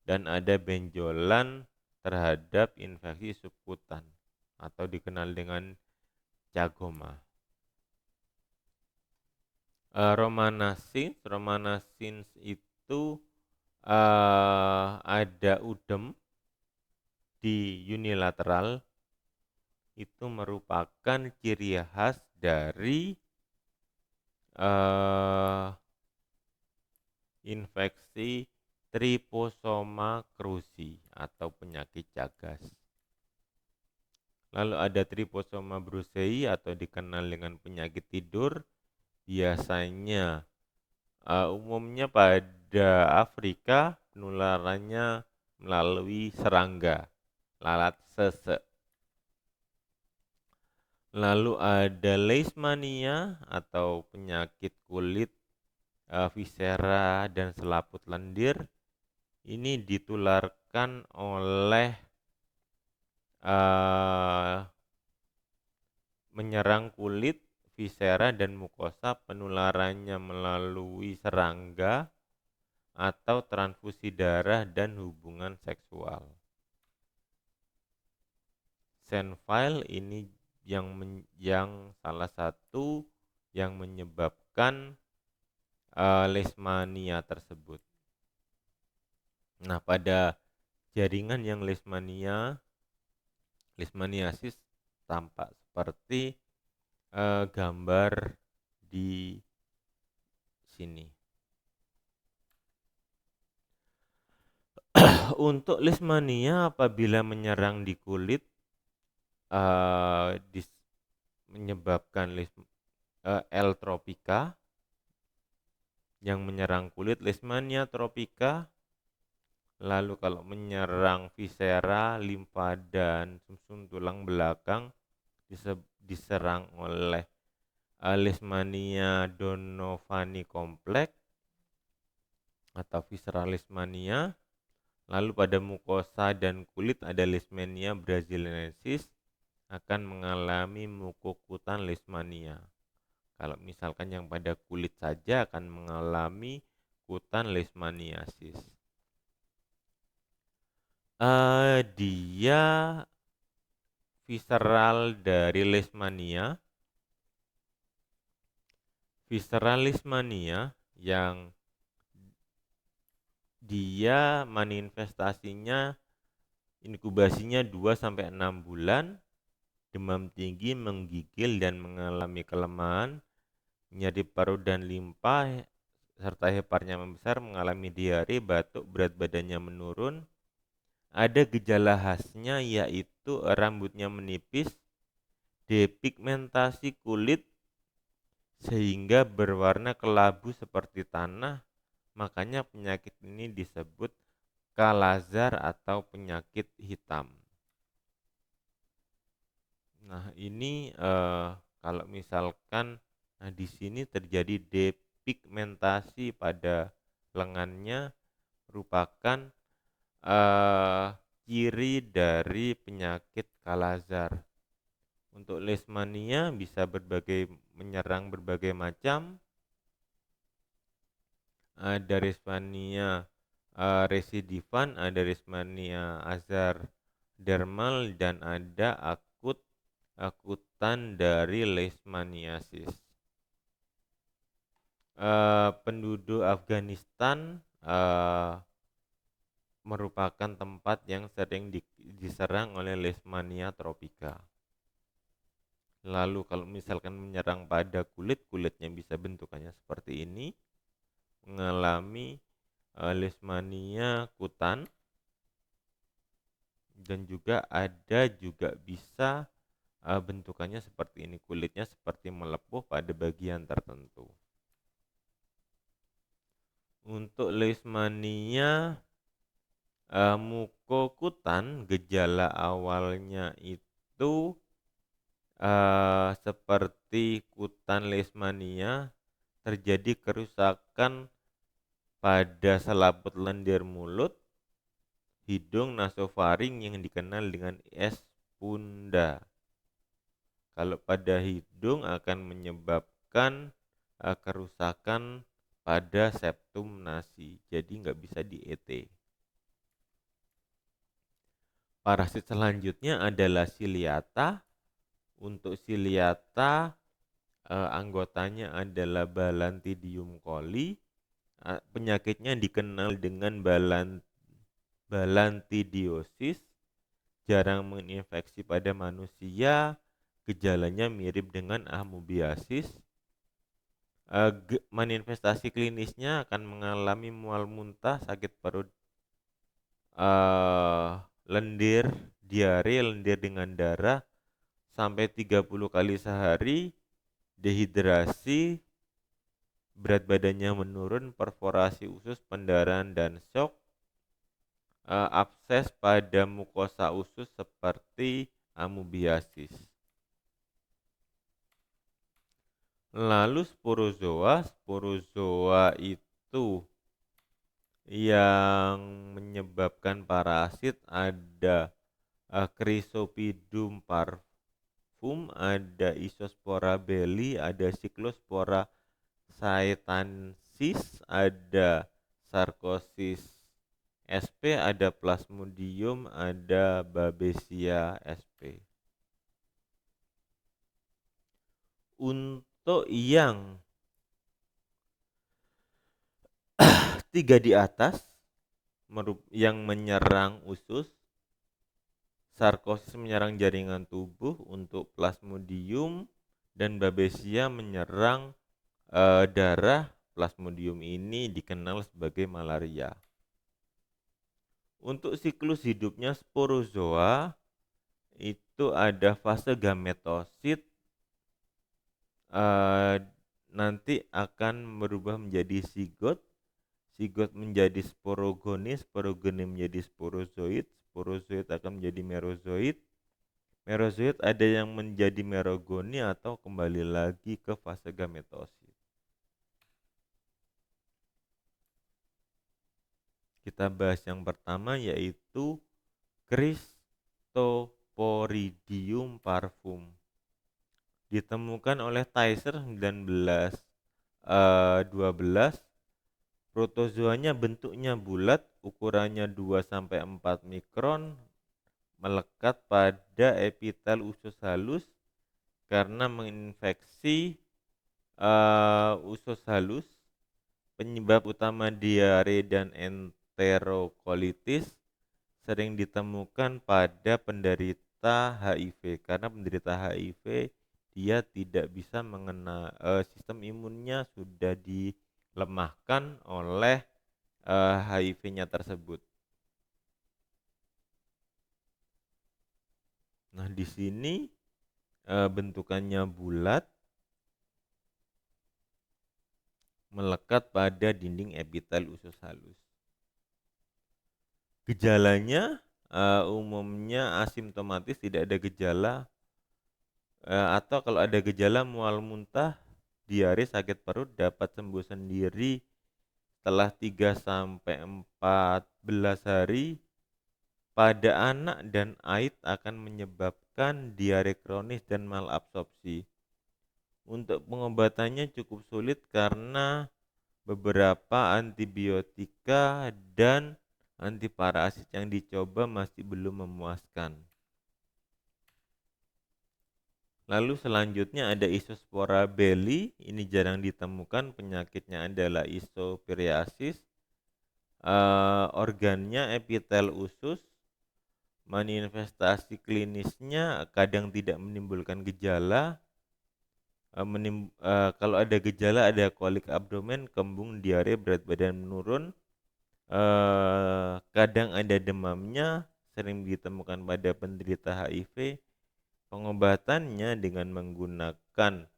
dan ada benjolan terhadap infeksi subkutan atau dikenal dengan jagoma. Romanasins itu ada udem di unilateral, itu merupakan ciri khas dari infeksi Trypanosoma cruzi atau penyakit cagas. Lalu ada Trypanosoma brucei atau dikenal dengan penyakit tidur, biasanya umumnya pada Afrika, penularannya melalui serangga, lalat sese. Lalu ada leishmania atau penyakit kulit, visera dan selaput lendir. Ini ditularkan oleh eh, menyerang kulit, visera, dan mukosa. Penularannya melalui serangga atau transfusi darah dan hubungan seksual. Senfile ini yang salah satu yang menyebabkan leishmania tersebut. Nah, pada jaringan yang leishmaniasis tampak seperti gambar di sini. Untuk leishmania apabila menyerang di kulit menyebabkan L. tropica yang menyerang kulit, leishmania tropica. Lalu kalau menyerang visera, limfa, dan sumsum tulang belakang diserang oleh leishmania donovani kompleks atau visceral leishmania. Lalu pada mukosa dan kulit ada leishmania brasiliensis, akan mengalami mukokutan leishmania. Kalau misalkan yang pada kulit saja akan mengalami kutan leishmaniasis. Dia visceral dari leishmania. Visceral leishmania yang dia manifestasinya inkubasinya 2-6 bulan, demam tinggi, menggigil dan mengalami kelemahan, nyeri perut dan limpa, serta heparnya membesar, mengalami diare, batuk, berat badannya menurun. Ada gejala khasnya yaitu rambutnya menipis, depigmentasi kulit sehingga berwarna kelabu seperti tanah. Makanya penyakit ini disebut kalazar atau penyakit hitam. Nah, ini kalau misalkan di sini terjadi depigmentasi pada lengannya, merupakan ciri dari penyakit kalazar. Untuk leishmania bisa menyerang berbagai macam. Ada leishmania residivan, ada leishmania azardermal, dan ada akutan dari leishmaniasis. Penduduk Afghanistan merupakan tempat yang sering diserang oleh leishmania tropica. Lalu kalau misalkan menyerang pada kulitnya bisa bentukannya seperti ini, mengalami leishmania kutan, dan juga bisa bentukannya seperti ini, kulitnya seperti melepuh pada bagian tertentu. Untuk leishmania mukokutan, gejala awalnya itu seperti kutan leishmania, terjadi kerusakan pada selaput lendir mulut, hidung, nasofaring yang dikenal dengan S-punda. Kalau pada hidung akan menyebabkan kerusakan pada septum nasi, jadi nggak bisa di-ET. Parasit selanjutnya adalah Ciliata. Untuk Ciliata anggotanya adalah Balantidium coli. Penyakitnya dikenal dengan balantidiosis, jarang menginfeksi pada manusia, gejalanya mirip dengan amoebiasis. Manifestasi klinisnya akan mengalami mual muntah, sakit perut, lendir, diare, lendir dengan darah sampai 30 kali sehari, dehidrasi, berat badannya menurun, perforasi usus, pendarahan, dan shock, abses pada mukosa usus seperti amoebiasis. Lalu sporozoa itu yang menyebabkan parasit ada Chrysopidum parvum, ada Isospora belli, ada Cyclospora saetansis, ada Sarcosis sp, ada Plasmodium, ada Babesia sp. Untuk yang tiga di atas yang menyerang usus, Sarkosis menyerang jaringan tubuh, untuk Plasmodium dan Babesia menyerang darah. Plasmodium ini dikenal sebagai malaria. Untuk siklus hidupnya sporozoa itu ada fase gametosit, nanti akan berubah menjadi zigot, zigot menjadi sporogoni, sporogoni menjadi sporozoid, sporozoid akan menjadi merozoid, merozoid ada yang menjadi merogoni atau kembali lagi ke fase gametosit. Kita bahas yang pertama yaitu Chrystoporidium parvum. Ditemukan oleh Tyser 1912. Protozoanya bentuknya bulat, ukurannya 2-4 mikron, melekat pada epitel usus halus karena menginfeksi usus halus. Penyebab utama diare dan enterokolitis sering ditemukan pada penderita HIV, karena penderita HIV dia tidak bisa mengenal, sistem imunnya sudah dilemahkan oleh HIV-nya tersebut. Nah, di sini bentukannya bulat, melekat pada dinding epitel usus halus. Gejalanya umumnya asimptomatis, tidak ada gejala, atau kalau ada gejala mual muntah, diare, sakit perut, dapat sembuh sendiri setelah 3-14 hari. Pada anak dan AID akan menyebabkan diare kronis dan malabsorpsi. Untuk pengobatannya cukup sulit karena beberapa antibiotika dan antiparasit yang dicoba masih belum memuaskan. Lalu selanjutnya ada Isospora belli, ini jarang ditemukan, penyakitnya adalah isopsoriasis. Organnya epitel usus, manifestasi klinisnya kadang tidak menimbulkan gejala. Kalau ada gejala ada kolik abdomen, kembung, diare, berat badan menurun, kadang ada demamnya, sering ditemukan pada penderita HIV. Pengobatannya dengan menggunakan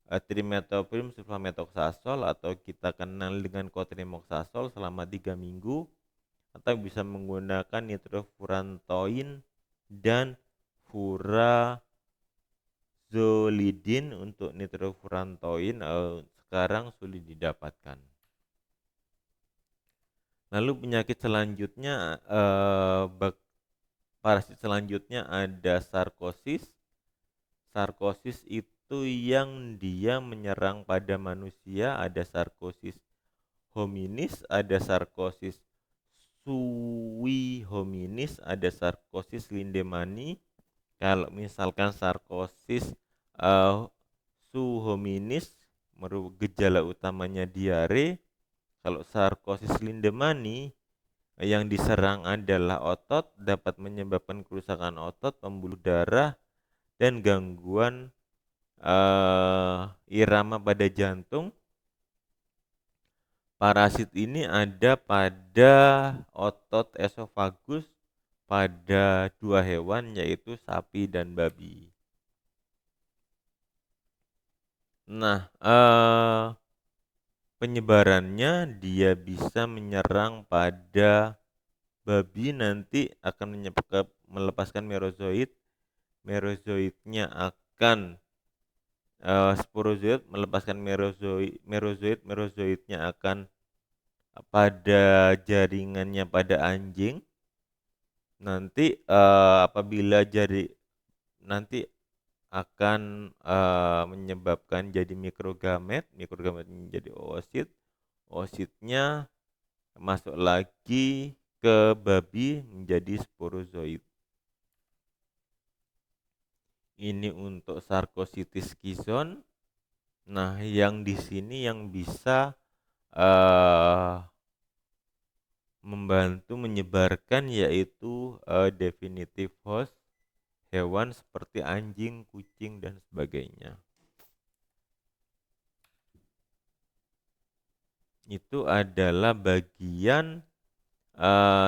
trimetoprim sulfamethoxazole atau kita kenal dengan cotrimoxazole selama 3 minggu, atau bisa menggunakan nitrofurantoin dan furazolidin. Untuk nitrofurantoin sekarang sulit didapatkan. Lalu penyakit selanjutnya, parasit selanjutnya ada sarkosis. Sarkosis itu yang dia menyerang pada manusia, ada sarkosis hominis, ada sarkosis sui hominis, ada sarkosis lindemani. Kalau misalkan sarkosis su hominis, gejala utamanya diare. Kalau sarkosis lindemani, yang diserang adalah otot, dapat menyebabkan kerusakan otot, pembuluh darah, dan gangguan irama pada jantung. Parasit ini ada pada otot esofagus pada 2 hewan, yaitu sapi dan babi. Nah, penyebarannya dia bisa menyerang pada babi, nanti akan melepaskan merozoid. Merozoidnya akan sporozoid melepaskan merozoid, merozoidnya akan pada jaringannya pada anjing. Nanti apabila nanti akan menyebabkan jadi mikrogamet menjadi oosit, oositnya masuk lagi ke babi menjadi sporozoid. Ini untuk Sarcoidosis schizon. Nah, yang di sini yang bisa membantu menyebarkan yaitu definitive host hewan seperti anjing, kucing, dan sebagainya. Itu adalah bagian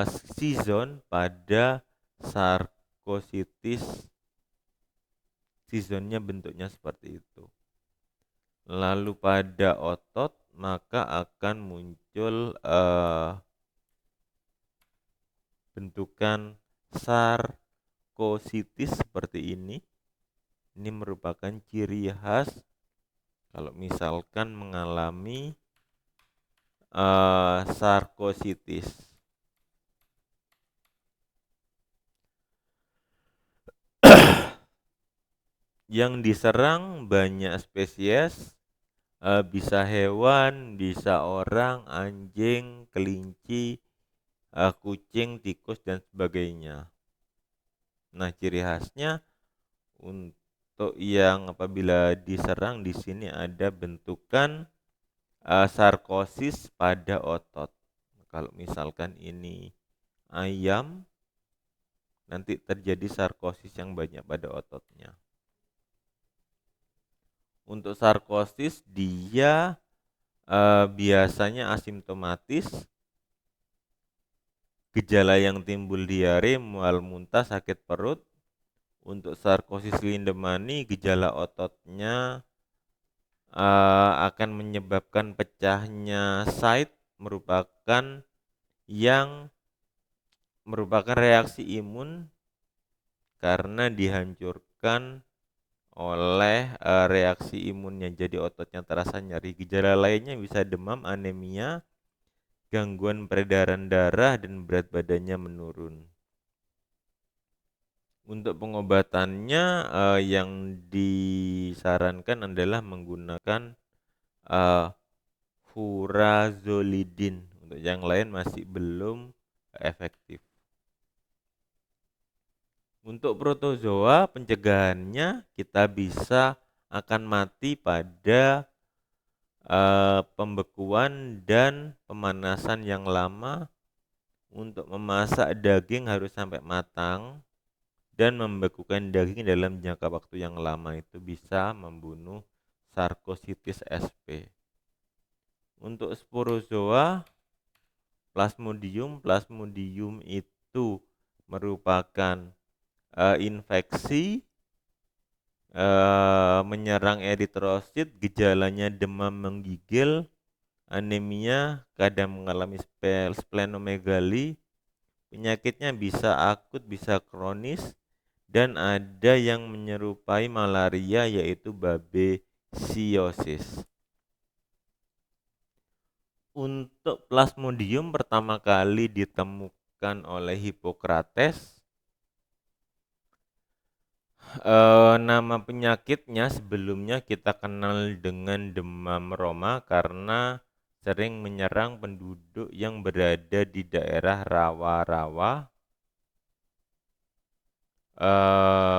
schizon pada Sarcoidosis. Schizonnya bentuknya seperti itu. Lalu pada otot maka akan muncul bentukan sarkoiditis seperti ini. Ini merupakan ciri khas kalau misalkan mengalami sarkoiditis. Yang diserang banyak spesies, bisa hewan, bisa orang, anjing, kelinci, kucing, tikus, dan sebagainya. Nah, ciri khasnya untuk yang apabila diserang di sini ada bentukan sarkosis pada otot. Kalau misalkan ini ayam, nanti terjadi sarkosis yang banyak pada ototnya. Untuk sarkosis dia biasanya asimptomatis. Gejala yang timbul diare, mual, muntah, sakit perut. Untuk sarkosis Lindemani gejala ototnya akan menyebabkan pecahnya site, merupakan reaksi imun karena dihancurkan oleh reaksi imunnya, jadi ototnya terasa nyeri. Gejala lainnya bisa demam, anemia, gangguan peredaran darah, dan berat badannya menurun. Untuk pengobatannya yang disarankan adalah menggunakan furazolidin. Untuk yang lain masih belum efektif. Untuk protozoa pencegahannya kita bisa akan mati pada pembekuan dan pemanasan yang lama. Untuk memasak daging harus sampai matang, dan membekukan daging dalam jangka waktu yang lama itu bisa membunuh Sarcoidosis sp. Untuk sporozoa Plasmodium itu merupakan infeksi menyerang eritrosit, gejalanya demam menggigil, anemia, kadang mengalami splenomegali. Penyakitnya bisa akut, bisa kronis, dan ada yang menyerupai malaria yaitu babesiosis. Untuk Plasmodium pertama kali ditemukan oleh Hippocrates. Nama penyakitnya sebelumnya kita kenal dengan demam Roma karena sering menyerang penduduk yang berada di daerah rawa-rawa.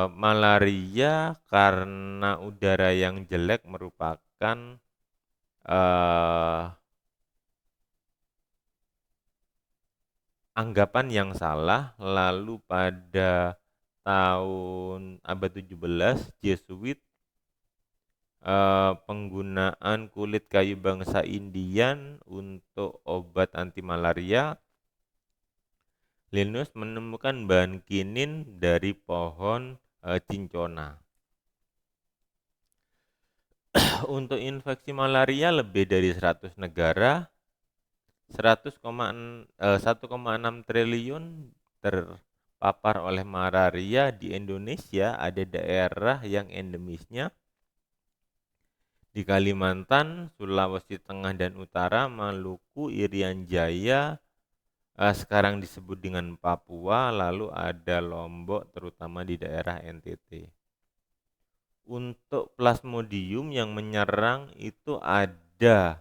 Malaria karena udara yang jelek merupakan anggapan yang salah. Lalu pada tahun abad 17 Jesuit penggunaan kulit kayu bangsa Indian untuk obat anti malaria. Linnaeus menemukan bahan kinin dari pohon cincona. Untuk infeksi malaria lebih dari 100 negara, 1,6 triliun terpapar oleh malaria. Di Indonesia ada daerah yang endemisnya di Kalimantan, Sulawesi Tengah dan Utara, Maluku, Irian Jaya, sekarang disebut dengan Papua, lalu ada Lombok terutama di daerah NTT. Untuk Plasmodium yang menyerang itu ada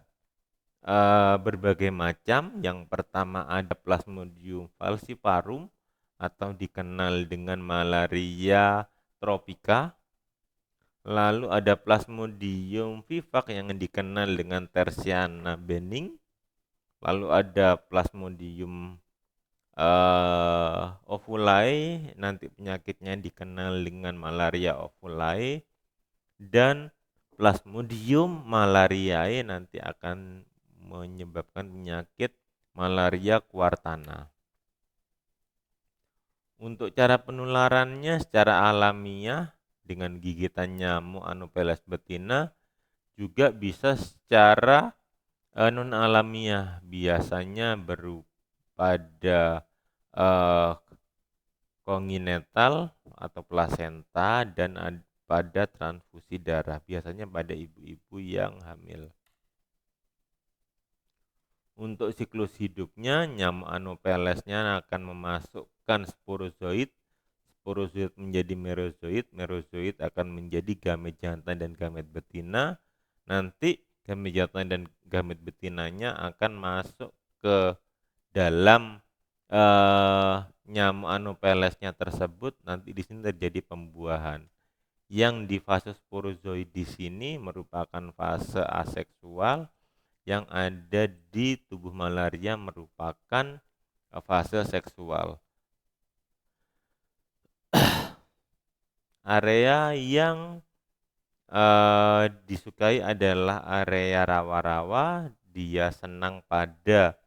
berbagai macam. Yang pertama ada Plasmodium falciparum atau dikenal dengan malaria tropika. Lalu ada Plasmodium vivax yang dikenal dengan Tertiana benign. Lalu ada Plasmodium ovulae, nanti penyakitnya dikenal dengan malaria ovulae, dan Plasmodium malariae nanti akan menyebabkan penyakit malaria quartana. Untuk cara penularannya secara alamiah dengan gigitan nyamuk Anopheles betina, juga bisa secara non alamiah, biasanya berupa pada kongenital atau plasenta dan pada transfusi darah, biasanya pada ibu-ibu yang hamil. Untuk siklus hidupnya, nyamuk Anophelesnya akan memasukkan sporozoid, sporozoid menjadi merozoid, merozoid akan menjadi gamet jantan dan gamet betina. Nanti gamet jantan dan gamet betinanya akan masuk ke dalam nyamuk Anophelesnya tersebut. Nanti di sini terjadi pembuahan. Yang di fase sporozoid di sini merupakan fase aseksual, yang ada di tubuh malaria merupakan fase seksual. Area yang disukai adalah area rawa-rawa. Dia senang pada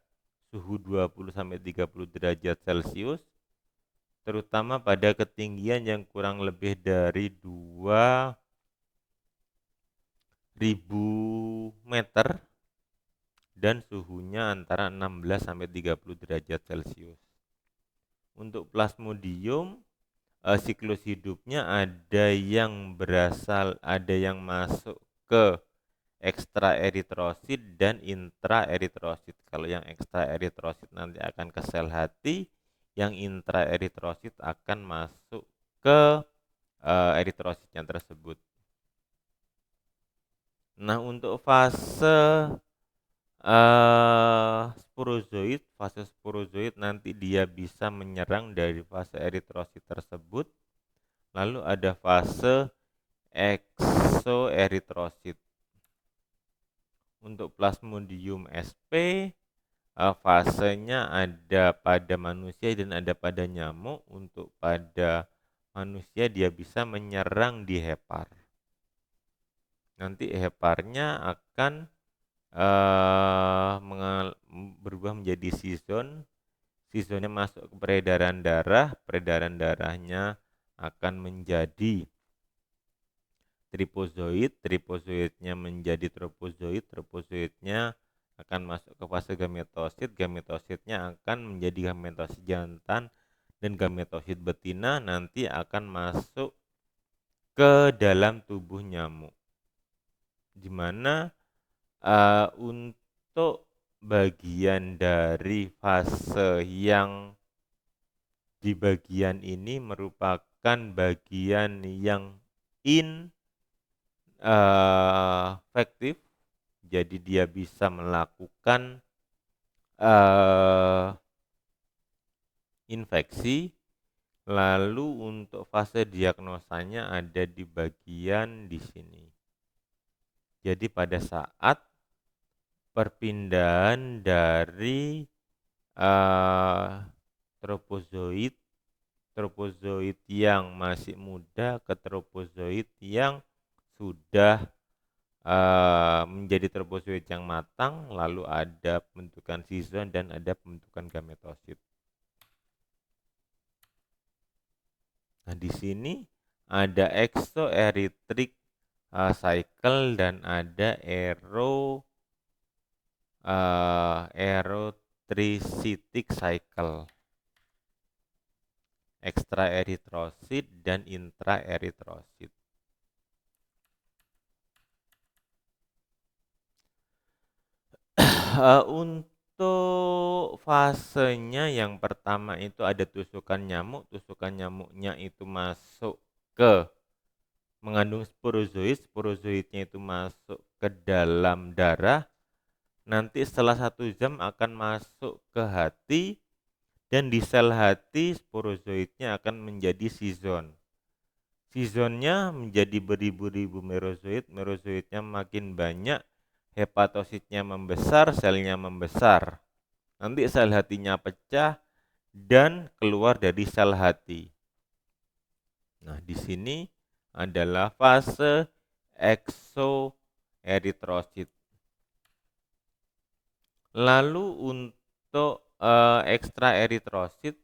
suhu 20-30 derajat Celcius, terutama pada ketinggian yang kurang lebih dari 2000 meter dan suhunya antara 16-30 derajat Celcius. Untuk Plasmodium, siklus hidupnya ada yang masuk ke ekstraeritrosit dan intraeritrosit. Kalau yang ekstraeritrosit nanti akan ke sel hati, yang intraeritrosit akan masuk ke eritrositnya tersebut. Nah, untuk fase sporozoid nanti dia bisa menyerang dari fase eritrosit tersebut. Lalu ada fase eksoeritrosit. Untuk Plasmodium sp, fasenya ada pada manusia dan ada pada nyamuk. Untuk pada manusia dia bisa menyerang di hepar. Nanti heparnya akan berubah menjadi C-zone. C-zone-nya masuk ke peredaran darahnya akan menjadi tripozoid, tripozoidnya menjadi tropozoid, tropozoidnya akan masuk ke fase gametosit, gametositnya akan menjadi gametosit jantan dan gametosit betina, nanti akan masuk ke dalam tubuh nyamuk. Dimana untuk bagian dari fase yang di bagian ini merupakan bagian yang infektif, jadi dia bisa melakukan infeksi. Lalu untuk fase diagnosanya ada di bagian di sini. Jadi pada saat perpindahan dari tropozoid yang masih muda ke tropozoid yang sudah menjadi tropozoid yang matang, lalu ada pembentukan C-zone dan ada pembentukan gametosit. Nah, di sini ada exoerythric cycle dan ada erythrocytic cycle, ekstraeritrosit dan intraeritrosit. Untuk fasenya yang pertama itu ada tusukan nyamuknya itu masuk ke mengandung sporozoidnya itu masuk ke dalam darah. Nanti setelah 1 jam akan masuk ke hati, dan di sel hati sporozoidnya akan menjadi sizon. Sizonnya menjadi beribu-ribu merozoidnya makin banyak, hepatositnya membesar, selnya membesar. Nanti sel hatinya pecah dan keluar dari sel hati. Nah, di sini adalah fase eksoeritrosit. Lalu untuk ekstraeritrosit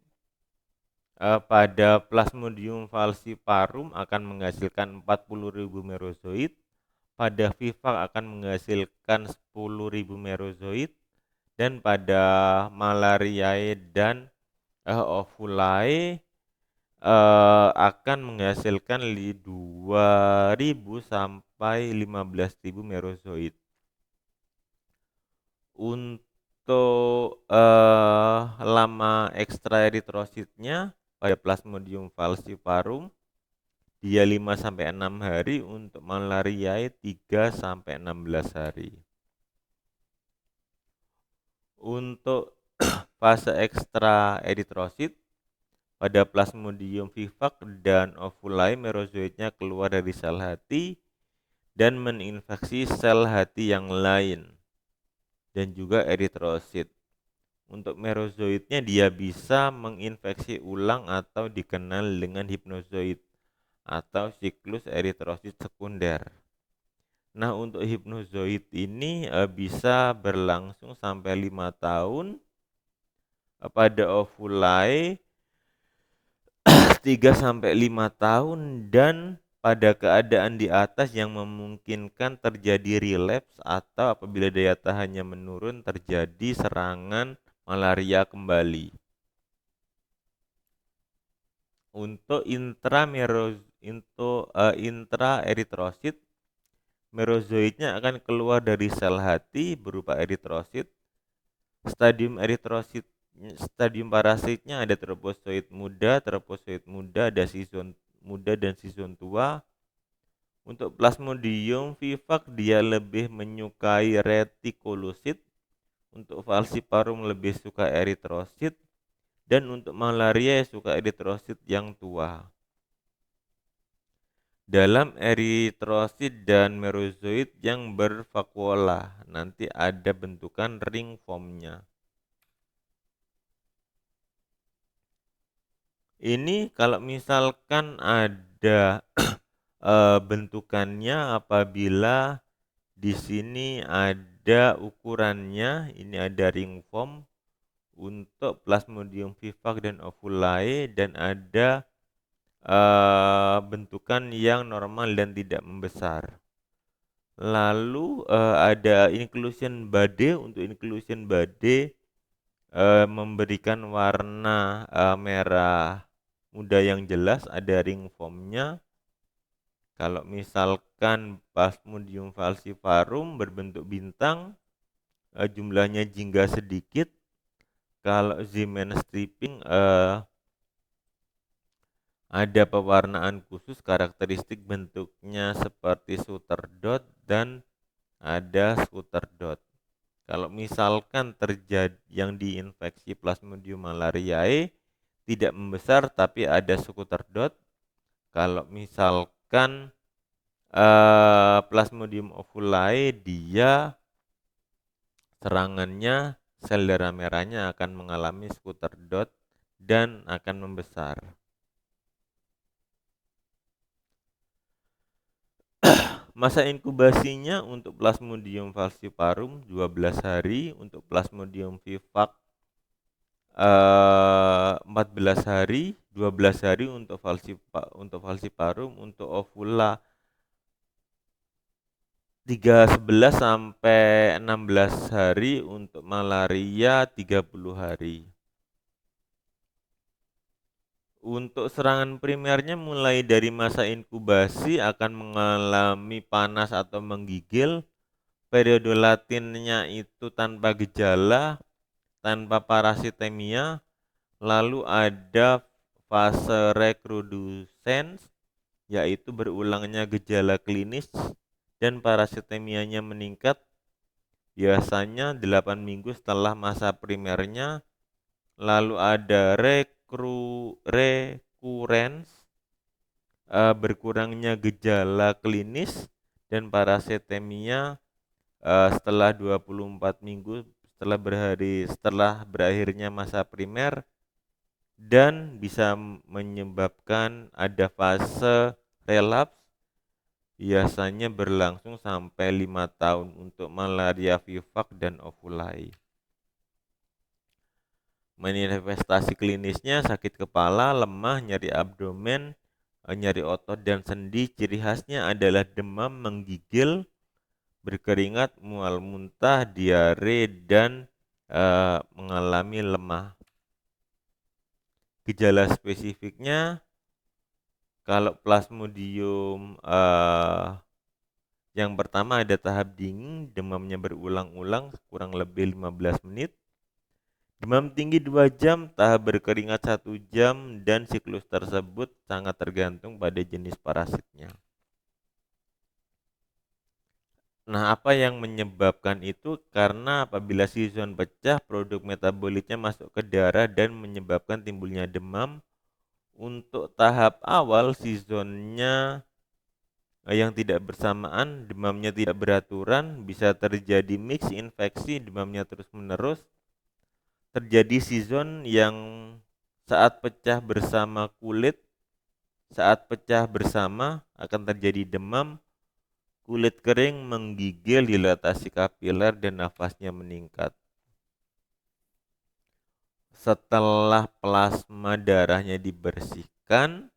pada Plasmodium falciparum akan menghasilkan 40.000 merozoid, pada vivax akan menghasilkan 10.000 merozoid, dan pada Malariae dan Ovulae akan menghasilkan 2.000 sampai 15.000 merozoid. Untuk lama ekstraeritrositnya pada Plasmodium falciparum dia 5 sampai 6 hari, untuk Malariae 3 sampai 16 hari. Untuk fase ekstraeritrosit pada Plasmodium vivax dan Ovulae merozoidnya keluar dari sel hati dan menginfeksi sel hati yang lain dan juga eritrosit. Untuk merozoidnya dia bisa menginfeksi ulang atau dikenal dengan hipnozoid atau siklus eritrosit sekunder. Nah, untuk hipnozoid ini bisa berlangsung sampai 5 tahun. Pada Ovulae 3 sampai 5 tahun, dan pada keadaan di atas yang memungkinkan terjadi relapse atau apabila daya tahannya menurun terjadi serangan malaria kembali. Untuk intraeritrosit, merozoidnya akan keluar dari sel hati berupa eritrosit. Stadium parasitnya ada tropozoid muda, ada sizon muda dan sizon tua. Untuk Plasmodium vivax dia lebih menyukai retikulusit, untuk falciparum lebih suka eritrosit, dan untuk Malariae suka eritrosit yang tua. Dalam eritrosit dan merozoid yang bervakuola nanti ada bentukan ring formnya. Ini kalau misalkan ada bentukannya apabila di sini ada ukurannya, ini ada ring form untuk Plasmodium vivax dan Ovulae, dan ada bentukan yang normal dan tidak membesar. Lalu ada inclusion body. Untuk inclusion body memberikan warna merah muda yang jelas, ada ring formnya. Kalau misalkan Plasmodium falciparum berbentuk bintang, jumlahnya jingga sedikit. Kalau Zeeman stripping ada pewarnaan khusus, karakteristik bentuknya seperti shooter dot dan ada shooter dot. Kalau misalkan terjadi yang diinfeksi Plasmodium malariae tidak membesar tapi ada shooter dot. Kalau misalkan Plasmodium ovulae dia serangannya sel darah merahnya akan mengalami shooter dot dan akan membesar. Masa inkubasinya untuk Plasmodium falciparum 12 hari, untuk Plasmodium vivax 14 hari, 12 hari untuk falciparum, untuk ovula 11 sampai 16 hari, untuk malaria 30 hari. Untuk serangan primernya mulai dari masa inkubasi akan mengalami panas atau menggigil. Periode latinnya itu tanpa gejala. tanpa parasitemia, lalu ada fase recrudescence, yaitu berulangnya gejala klinis dan parasitemianya meningkat, biasanya 8 minggu setelah masa primernya. Lalu ada recurrence, berkurangnya gejala klinis dan parasitemia setelah 24 minggu setelah berakhirnya masa primer, dan bisa menyebabkan ada fase relapse, biasanya berlangsung sampai 5 tahun untuk malaria vivax dan ovulae. Manifestasi klinisnya sakit kepala, lemah, nyeri abdomen, nyeri otot dan sendi. Ciri khasnya adalah demam, menggigil, berkeringat, mual muntah, diare, dan mengalami lemah. Gejala spesifiknya, kalau Plasmodium yang pertama ada tahap dingin, demamnya berulang-ulang kurang lebih 15 menit. Demam tinggi 2 jam, tahap berkeringat 1 jam, dan siklus tersebut sangat tergantung pada jenis parasitnya. Nah, apa yang menyebabkan itu? Karena apabila sizon pecah, produk metabolitnya masuk ke darah dan menyebabkan timbulnya demam. Untuk tahap awal sizonnya yang tidak bersamaan, demamnya tidak beraturan, bisa terjadi mix infeksi, demamnya terus-menerus. Terjadi season yang saat pecah bersama akan terjadi demam, kulit kering, menggigil, dilatasi kapiler, dan nafasnya meningkat. Setelah plasma darahnya dibersihkan,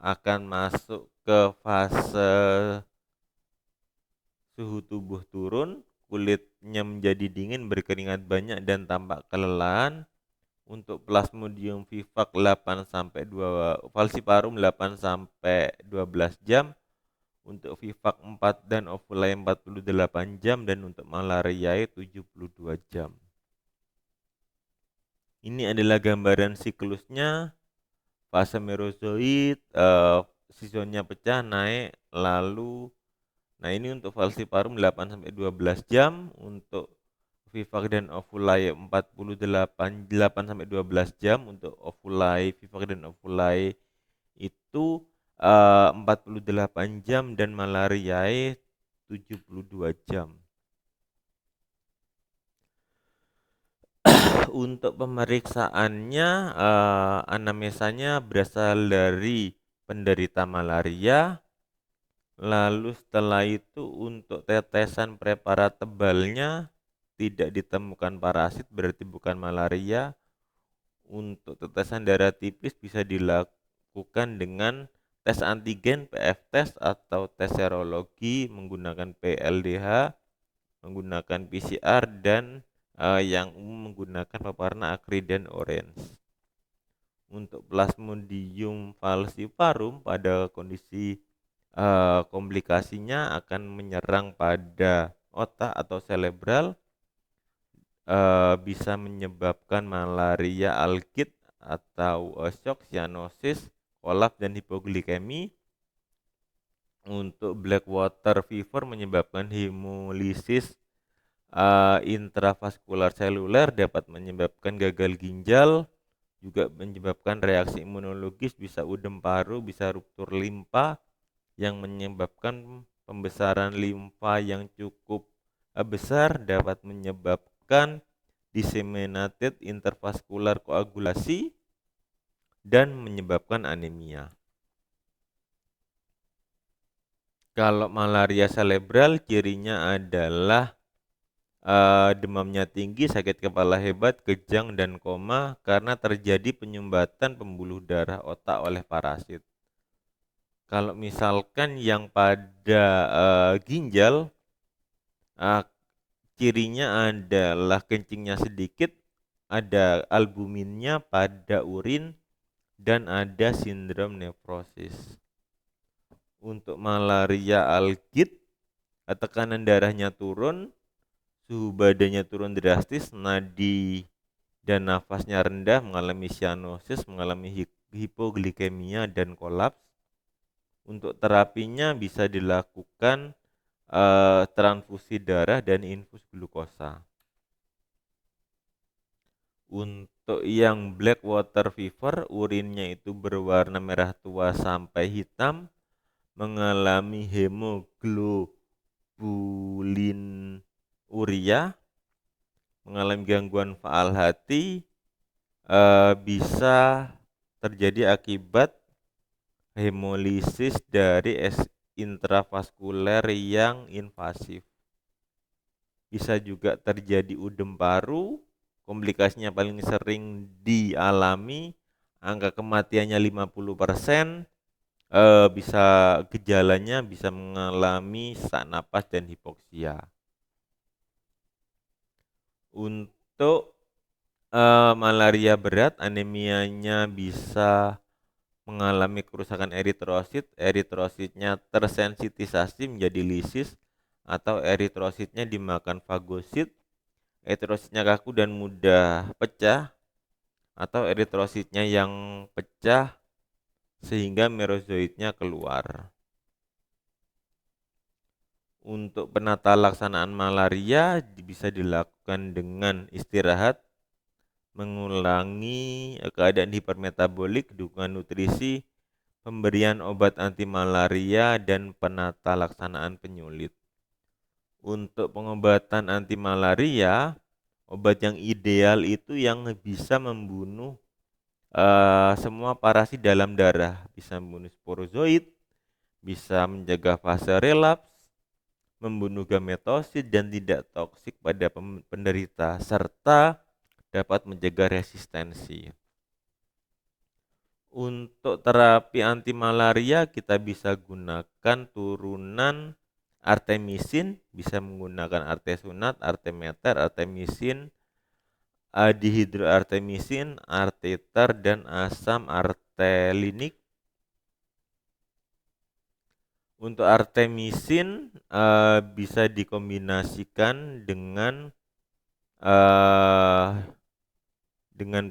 akan masuk ke fase suhu tubuh turun, kulitnya menjadi dingin, berkeringat banyak, dan tampak kelelahan. Untuk Plasmodium vivax falciparum 8 sampai 12 jam, untuk vivax 4 dan ovulae 48 jam, dan untuk malariae 72 jam. Ini adalah gambaran siklusnya. Fase merozoid, sizonnya pecah, naik, lalu ini untuk falciparum 8 sampai 12 jam, untuk vivax dan ovulae 8 sampai 12 jam, untuk ovulae, vivax dan ovulae itu 48 jam, dan malariae 72 jam. Untuk pemeriksaannya, anamnesanya berasal dari penderita malaria. Lalu setelah itu untuk tetesan preparat tebalnya tidak ditemukan parasit, berarti bukan malaria. Untuk tetesan darah tipis bisa dilakukan dengan tes antigen, PF test, atau tes serologi menggunakan PLDH, menggunakan PCR, dan yang umum menggunakan pewarna akri dan orange. Untuk Plasmodium falciparum pada kondisi komplikasinya akan menyerang pada otak atau cerebral, bisa menyebabkan malaria alkit atau shock, cyanosis, kolaps, dan hipoglikemi. Untuk Blackwater fever menyebabkan hemolisis intravaskular seluler, dapat menyebabkan gagal ginjal, juga menyebabkan reaksi imunologis, bisa udem paru, bisa ruptur limpa yang menyebabkan pembesaran limfa yang cukup besar, dapat menyebabkan disseminated intervascular koagulasi, dan menyebabkan anemia. Kalau malaria cerebral, cirinya adalah demamnya tinggi, sakit kepala hebat, kejang, dan koma karena terjadi penyumbatan pembuluh darah otak oleh parasit. Kalau misalkan yang pada ginjal, cirinya adalah kencingnya sedikit, ada albuminnya pada urin, dan ada sindrom nefrosis. Untuk malaria alkit, tekanan darahnya turun, suhu badannya turun drastis, nadi dan nafasnya rendah, mengalami cyanosis, mengalami hipoglikemia dan kolaps. Untuk terapinya bisa dilakukan transfusi darah dan infus glukosa. Untuk yang black water fever, urinnya itu berwarna merah tua sampai hitam, mengalami hemoglobulin mengalami gangguan faal hati, bisa terjadi akibat hemolisis dari intravaskuler yang invasif. Bisa juga terjadi udem paru, komplikasinya paling sering dialami, angka kematiannya 50%, gejalanya bisa mengalami sesak napas dan hipoksia. Untuk malaria berat, anemianya bisa mengalami kerusakan eritrosit, eritrositnya tersensitisasi menjadi lisis, atau eritrositnya dimakan fagosit, eritrositnya kaku dan mudah pecah, atau eritrositnya yang pecah sehingga merozoitnya keluar. Untuk penata laksanaan malaria bisa dilakukan dengan istirahat, mengulangi keadaan hipermetabolik, dukungan nutrisi, pemberian obat anti malaria, dan penata laksanaan penyulit. Untuk pengobatan anti malaria, obat yang ideal itu yang bisa membunuh semua parasit dalam darah, bisa membunuh sporozoid, bisa menjaga fase relaps, membunuh gametosit dan tidak toksik pada penderita, serta dapat mencegah resistensi. Untuk terapi anti malaria kita bisa gunakan turunan artemisin, bisa menggunakan artesunat, artemeter, artemisin, dihidroartemisin, arteter, dan asam artelinik. Untuk artemisin bisa dikombinasikan dengan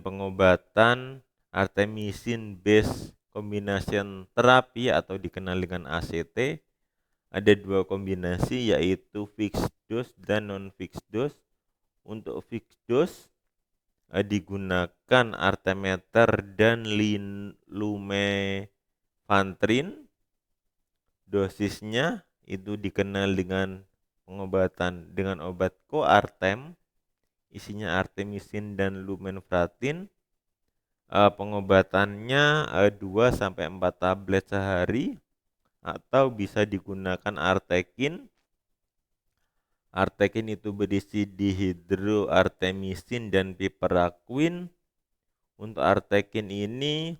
pengobatan artemisin base combination therapy atau dikenal dengan ACT. Ada dua kombinasi, yaitu fixed dose dan non fixed dose. Untuk fixed dose digunakan artemeter dan lumefantrin. Dosisnya itu dikenal dengan pengobatan dengan obat coartem, isinya artemisin dan lumenfantrine. Pengobatannya 2-4 tablet sehari, atau bisa digunakan artekin. Artekin itu berisi dihidroartemisin dan piperaquine. Untuk artekin ini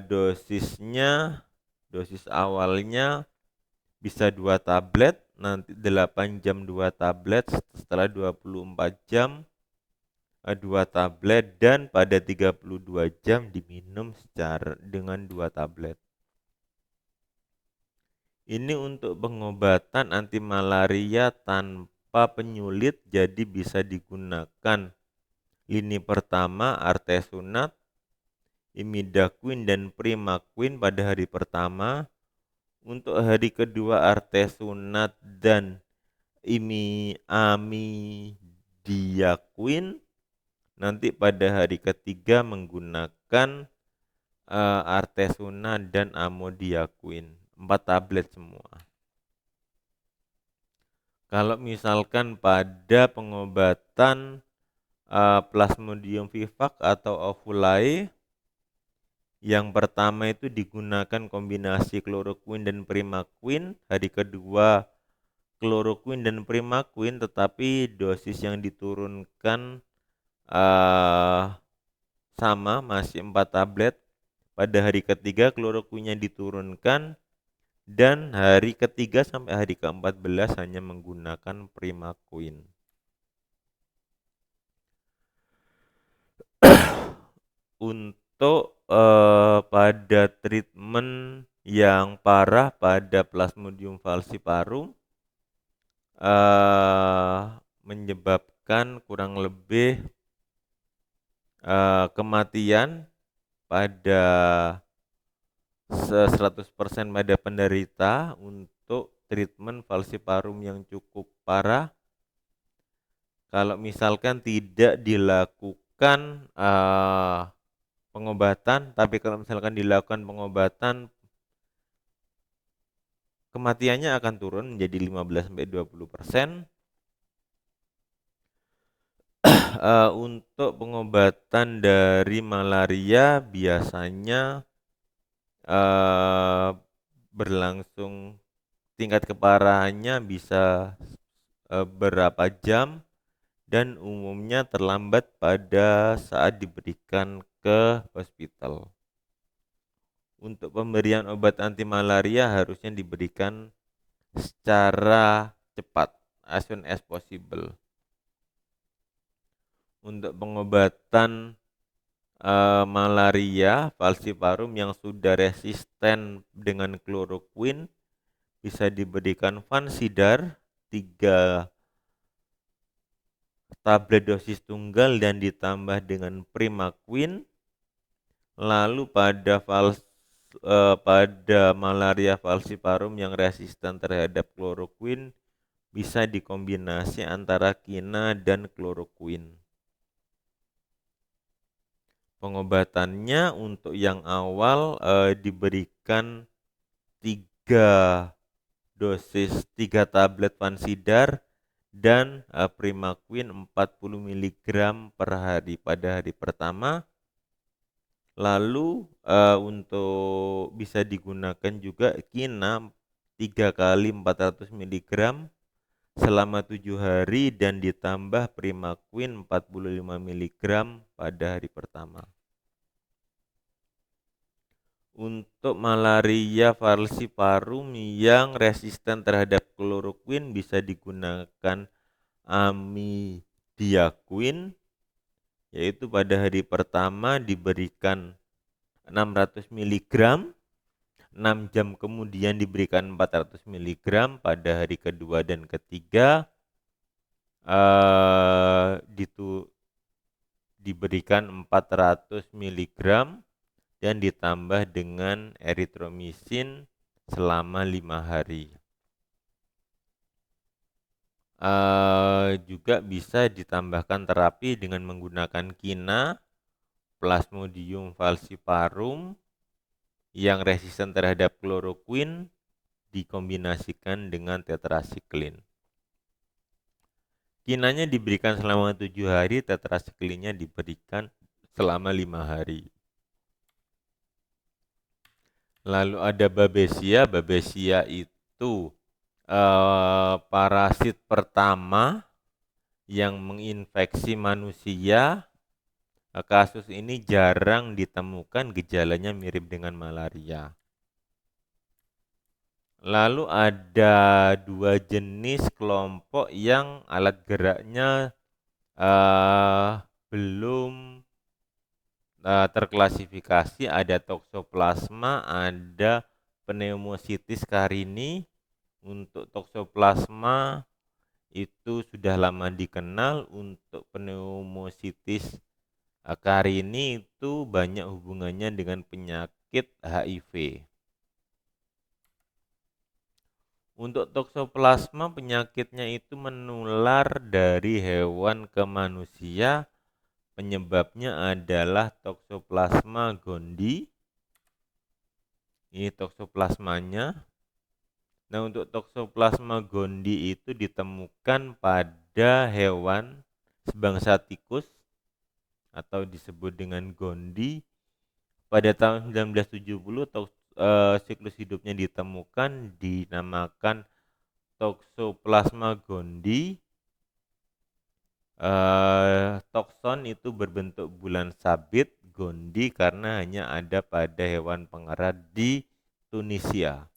dosis awalnya bisa 2 tablet, nanti 8 jam 2 tablet, setelah 24 jam 2 tablet, dan pada 32 jam diminum dengan 2 tablet. Ini untuk pengobatan anti malaria tanpa penyulit, jadi bisa digunakan lini pertama artesunat, imidaquine, dan primaquine pada hari pertama. Untuk hari kedua artesunat dan amidiaquine. Nanti pada hari ketiga menggunakan artesunat dan amodiaquine, 4 tablet semua. Kalau misalkan pada pengobatan Plasmodium vivax atau ovulae, yang pertama itu digunakan kombinasi chloroquine dan primaquine, hari kedua chloroquine dan primaquine, tetapi dosis yang diturunkan sama, masih 4 tablet. Pada hari ketiga chloroquine-nya diturunkan, dan hari ketiga sampai hari ke-14 hanya menggunakan primaquine. Untuk pada treatment yang parah pada Plasmodium falciparum, menyebabkan kurang lebih kematian pada 100% pada penderita untuk treatment falciparum yang cukup parah. Kalau misalkan tidak dilakukan pengobatan, tapi kalau misalkan dilakukan pengobatan, kematiannya akan turun menjadi 15-20%. Untuk pengobatan dari malaria biasanya berlangsung, tingkat keparahannya bisa berapa jam, dan umumnya terlambat pada saat diberikan ke hospital. Untuk pemberian obat anti malaria harusnya diberikan secara cepat, as soon as possible. Untuk pengobatan malaria falciparum yang sudah resisten dengan kloroquine bisa diberikan Vansidar 3 tablet dosis tunggal dan ditambah dengan Primaquine. Lalu pada malaria falciparum yang resisten terhadap kloroquine bisa dikombinasi antara kina dan kloroquine. Pengobatannya untuk yang awal diberikan 3 tablet Vansidar dan Primaquine 40 mg per hari pada hari pertama. Lalu untuk bisa digunakan juga kina 3 kali 400 mg selama 7 hari dan ditambah Primaquine 45 mg pada hari pertama. Untuk malaria falciparum yang resisten terhadap kloroquine bisa digunakan amidiaquine, yaitu pada hari pertama diberikan 600 mg, 6 jam kemudian diberikan 400 mg, pada hari kedua dan ketiga diberikan 400 mg dan ditambah dengan eritromisin selama 5 hari. Juga bisa ditambahkan terapi dengan menggunakan kina, Plasmodium falciparum yang resisten terhadap kloroquine dikombinasikan dengan tetrasiklin. Kinanya diberikan selama 7 hari, tetrasiklinnya diberikan selama 5 hari. Lalu ada Babesia. Babesia itu parasit pertama yang menginfeksi manusia. Kasus ini jarang ditemukan, gejalanya mirip dengan malaria. Lalu ada 2 jenis kelompok yang alat geraknya belum terklasifikasi, ada toksoplasma, ada pneumocystis carini. Untuk toksoplasma itu sudah lama dikenal, untuk pneumocystis carini itu banyak hubungannya dengan penyakit HIV. Untuk toksoplasma penyakitnya itu menular dari hewan ke manusia. Penyebabnya adalah Toxoplasma gondii. Ini toksoplasmanya. Nah, untuk Toxoplasma gondii itu ditemukan pada hewan sebangsa tikus atau disebut dengan gondii. Pada tahun 1970 siklus hidupnya ditemukan, dinamakan Toxoplasma gondii. Tokson itu berbentuk bulan sabit, gondii karena hanya ada pada hewan pengerat di Tunisia.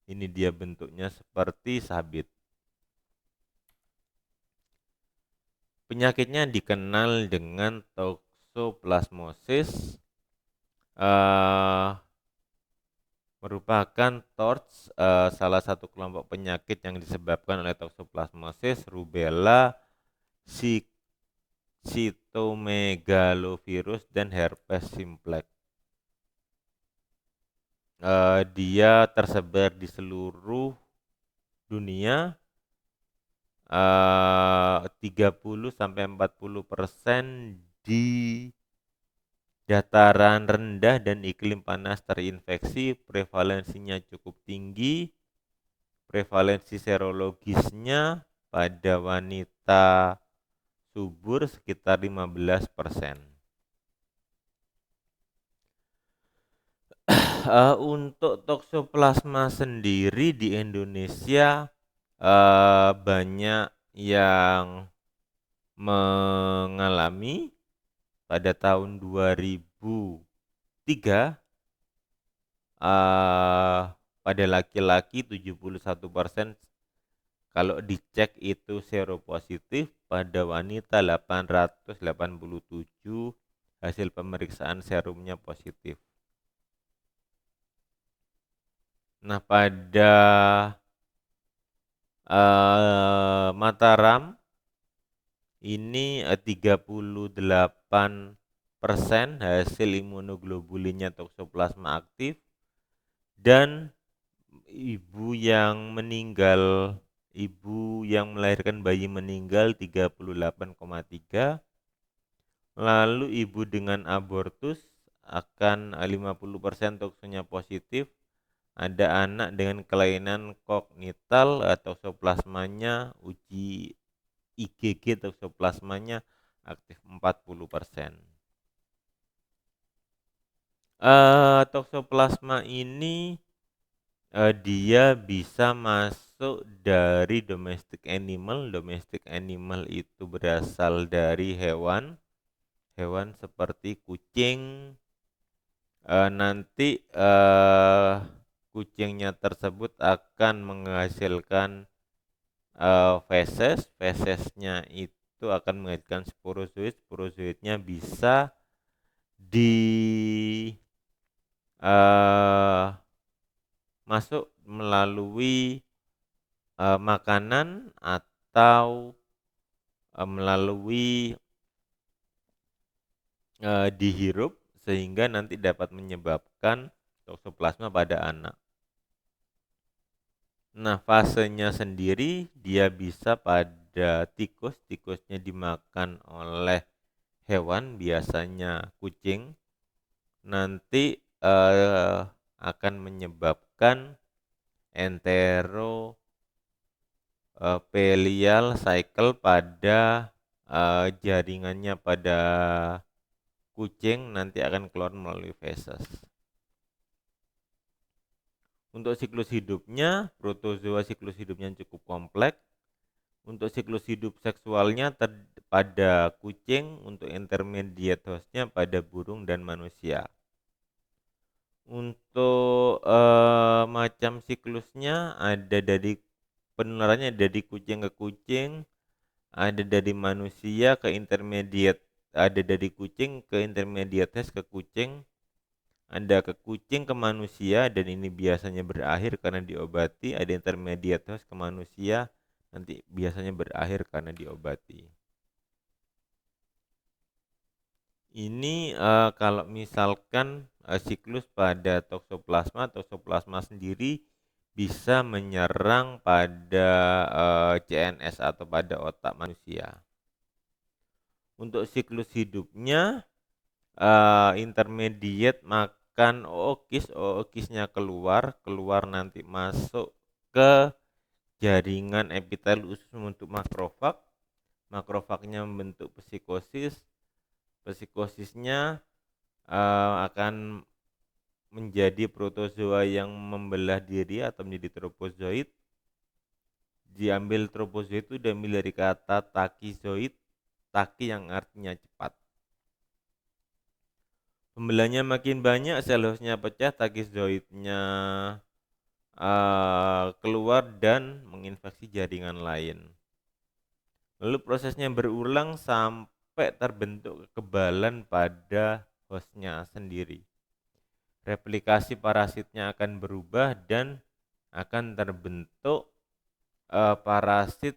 Ini dia bentuknya seperti sabit. Penyakitnya dikenal dengan toksoplasmosis. merupakan TORCH, salah satu kelompok penyakit yang disebabkan oleh Toxoplasmosis, rubella, cytomegalovirus, dan herpes simplex. Dia tersebar di seluruh dunia. 30-40% di dataran rendah dan iklim panas terinfeksi, prevalensinya cukup tinggi. Prevalensi serologisnya pada wanita subur sekitar 15%. Untuk toksoplasma sendiri di Indonesia banyak yang mengalami. Pada tahun 2003 pada laki-laki 71%, kalau dicek itu seropositif. Pada wanita 887 hasil pemeriksaan serumnya positif. Nah, pada Mataram ini 38% hasil imunoglobulinnya toksoplasma aktif, dan ibu yang melahirkan bayi meninggal 38,3. Lalu ibu dengan abortus akan 50% toksonya positif. Ada anak dengan kelainan kognital, toksoplasmanya uji IgG toksoplasmanya aktif 40%. Toksoplasma ini dia bisa masuk dari domestic animal. Domestic animal itu berasal dari hewan seperti kucing. Nanti kucingnya tersebut akan menghasilkan fesesnya itu akan menghasilkan sporozoid. Sporozoidnya bisa masuk melalui makanan atau melalui dihirup, sehingga nanti dapat menyebabkan toksoplasma pada anak. Nah, fasenya sendiri dia bisa pada tikus. Tikusnya dimakan oleh hewan, biasanya kucing. Nanti akan menyebabkan enteropelial cycle pada jaringannya pada kucing, nanti akan keluar melalui feses. Untuk siklus hidupnya, protozoa siklus hidupnya cukup kompleks. Untuk siklus hidup seksualnya pada kucing, untuk intermediate hostnya pada burung dan manusia. Untuk macam siklusnya ada dari penularannya dari kucing ke kucing, ada dari manusia ke intermediate, ada dari kucing ke intermediate host ke kucing, ada ke kucing ke manusia, dan ini biasanya berakhir karena diobati. Ada intermediate host ke manusia, nanti biasanya berakhir karena diobati. Ini kalau misalkan siklus pada toksoplasma sendiri bisa menyerang pada CNS atau pada otak manusia. Untuk siklus hidupnya, intermediate makan ookisnya keluar nanti masuk ke jaringan epitel usus membentuk makrofag. Makrofagnya membentuk psikosis. Psikosisnya akan menjadi protozoa yang membelah diri atau menjadi tropozoid. Diambil tropozoid itu diambil dari kata takizoid, taki yang artinya cepat. Pembelahnya makin banyak, sel hostnya pecah, takizoidnya keluar dan menginfeksi jaringan lain. Lalu prosesnya berulang sampai terbentuk kekebalan pada hostnya sendiri. replikasi parasitnya akan berubah dan akan terbentuk parasit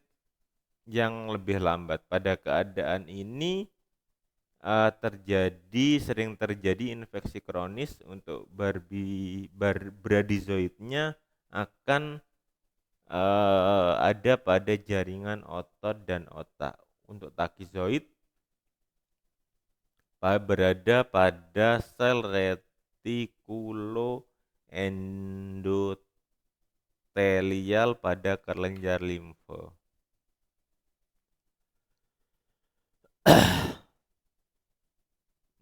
yang lebih lambat. Pada keadaan ini sering terjadi infeksi kronis untuk bradizoidnya akan ada pada jaringan otot dan otak. Untuk takizoid berada pada sel retikuloendotelial pada kelenjar limfe.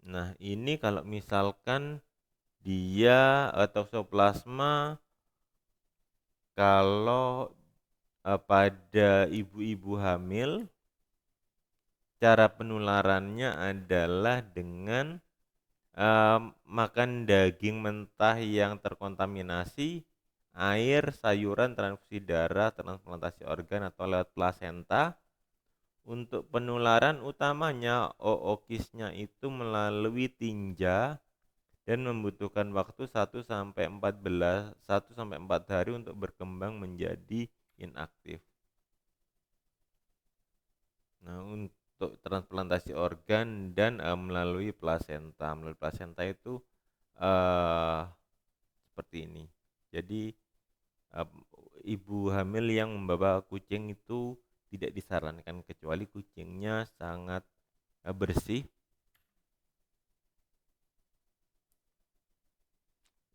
Nah, ini kalau misalkan dia toksoplasma kalau pada ibu-ibu hamil, cara penularannya adalah dengan makan daging mentah yang terkontaminasi, air, sayuran, transfusi darah, transplantasi organ atau lewat plasenta. Untuk penularan utamanya ookisnya itu melalui tinja dan membutuhkan waktu 1 sampai 4 hari untuk berkembang menjadi inaktif. Nah, untuk transplantasi organ dan melalui plasenta. Melalui plasenta itu seperti ini. Jadi ibu hamil yang membawa kucing itu tidak disarankan kecuali kucingnya sangat bersih.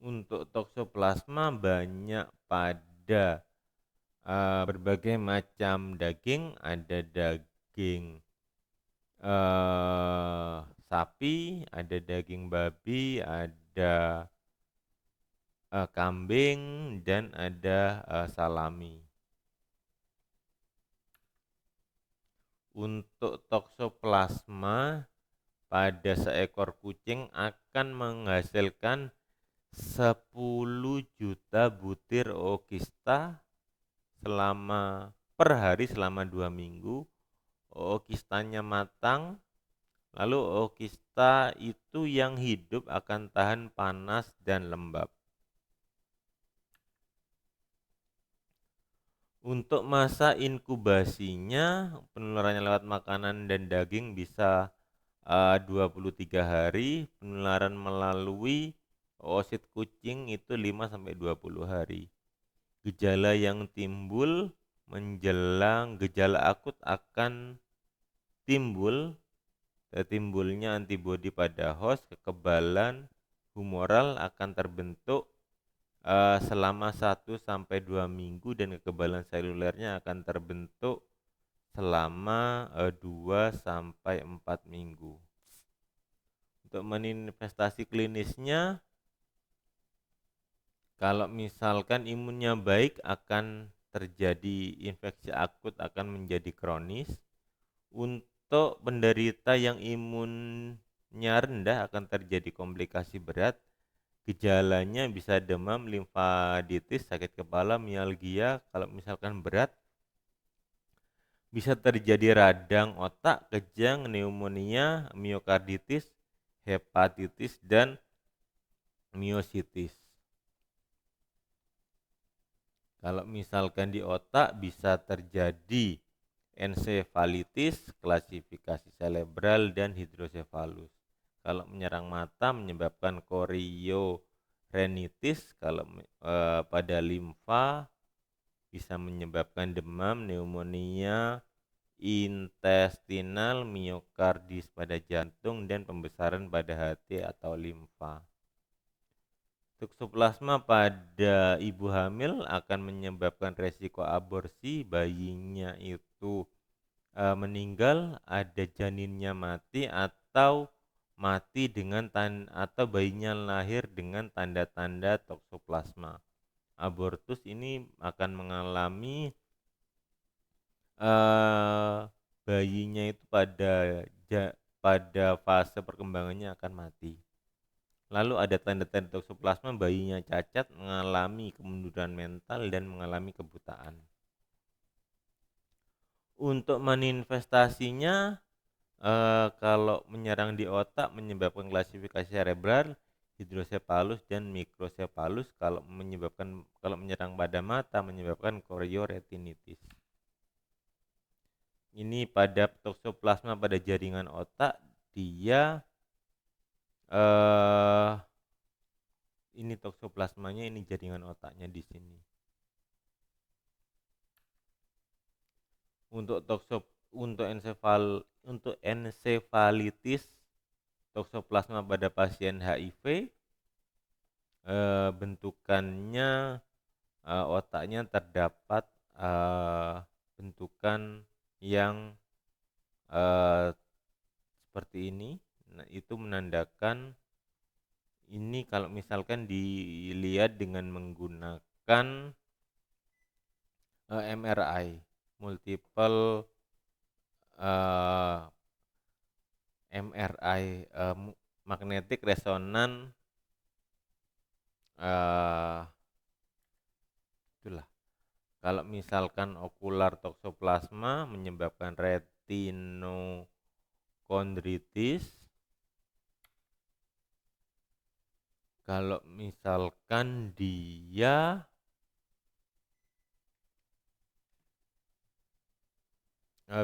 Untuk toksoplasma banyak pada berbagai macam daging. Ada daging sapi, ada daging babi, ada kambing, dan ada salami. Untuk toksoplasma pada seekor kucing akan menghasilkan 10 juta butir ookista per hari selama 2 minggu. Ookistanya matang, lalu ookista itu yang hidup akan tahan panas dan lembab. Untuk masa inkubasinya, penularannya lewat makanan dan daging bisa 23 hari, penularan melalui oosit kucing itu 5-20 hari. Gejala yang timbul menjelang gejala akut akan timbulnya antibodi pada host, kekebalan humoral akan terbentuk selama 1-2 minggu dan kekebalan selulernya akan terbentuk selama 2-4 minggu. Untuk manifestasi klinisnya, kalau misalkan imunnya baik akan terjadi infeksi akut akan menjadi kronis. Untuk penderita yang imunnya rendah akan terjadi komplikasi berat. Gejalanya bisa demam, limfaditis, sakit kepala, mialgia. Kalau misalkan berat, bisa terjadi radang otak, kejang, pneumonia, miokarditis, hepatitis, dan miositis. Kalau misalkan di otak bisa terjadi ensefalitis, klasifikasi cerebral, dan hidrosefalus. Kalau menyerang mata menyebabkan chorioretinitis. Kalau pada limfa bisa menyebabkan demam, pneumonia intestinal, miokardis pada jantung, dan pembesaran pada hati atau limfa. Toksoplasma pada ibu hamil akan menyebabkan resiko aborsi, bayinya itu meninggal, ada janinnya mati, atau bayinya lahir dengan tanda-tanda toksoplasma. Abortus ini akan mengalami bayinya itu pada fase perkembangannya akan mati. Lalu ada tanda-tanda toksoplasma, bayinya cacat, mengalami kemunduran mental, dan mengalami kebutaan. Untuk manifestasinya, kalau menyerang di otak menyebabkan klasifikasi cerebral, hidrosefalus dan mikrosefalus. Kalau menyerang pada mata menyebabkan korioretinitis. Ini pada toksoplasma pada jaringan otak, dia ini toksoplasmanya, ini jaringan otaknya di sini. Untuk ensefalitis toksoplasma pada pasien HIV, bentukannya otaknya terdapat bentukan yang seperti ini. Nah, itu menandakan ini kalau misalkan dilihat dengan menggunakan MRI, multiple MRI, magnetic resonance, itulah. Kalau misalkan okular toksoplasma menyebabkan retinokondritis. Kalau misalkan dia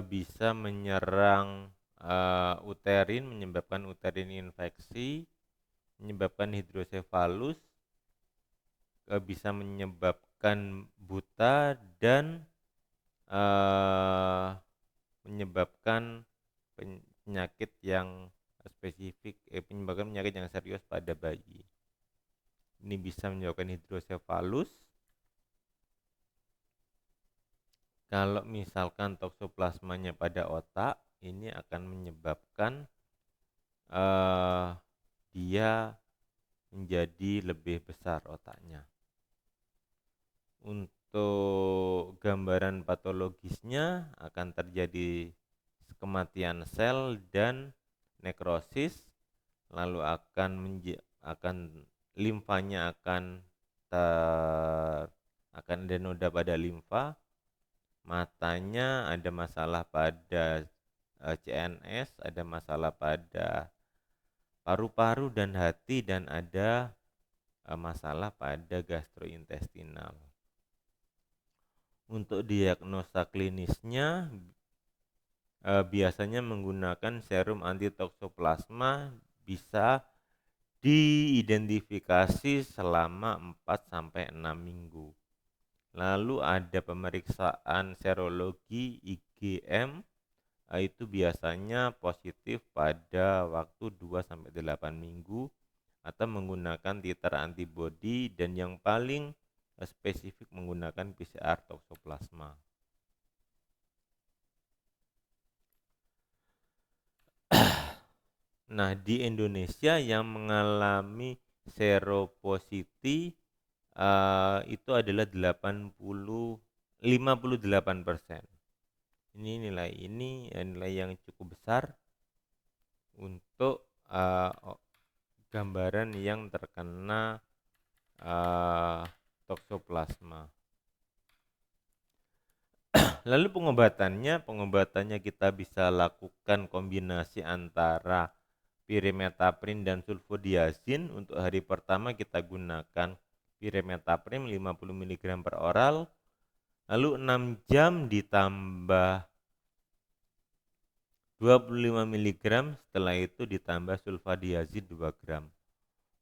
bisa menyerang uterin, menyebabkan uterin infeksi, menyebabkan hidrosefalus, bisa menyebabkan buta, dan menyebabkan penyakit yang spesifik, menyebabkan penyakit yang serius pada bayi. Ini bisa menyebabkan hidrosefalus. Kalau misalkan toksoplasmanya pada otak, ini akan menyebabkan dia menjadi lebih besar otaknya. Untuk gambaran patologisnya akan terjadi kematian sel dan nekrosis, lalu akan limfanya akan ada noda pada limfa. Matanya ada masalah pada CNS, ada masalah pada paru-paru dan hati, dan ada masalah pada gastrointestinal. Untuk diagnosa klinisnya biasanya menggunakan serum antitoksoplasma, bisa diidentifikasi selama 4-6 minggu. Lalu ada pemeriksaan serologi IgM, itu biasanya positif pada waktu 2-8 minggu, atau menggunakan titer antibodi, dan yang paling spesifik menggunakan PCR toksoplasma. Nah, di Indonesia yang mengalami seropositi itu adalah 58%. Ini nilai yang cukup besar untuk gambaran yang terkena toksoplasma. Lalu pengobatannya kita bisa lakukan kombinasi antara pyrimetaprim dan sulfodiazin. Untuk hari pertama kita gunakan pyrimetaprim 50 mg per oral, lalu 6 jam ditambah 25 mg, setelah itu ditambah sulfadiazid 2 gram.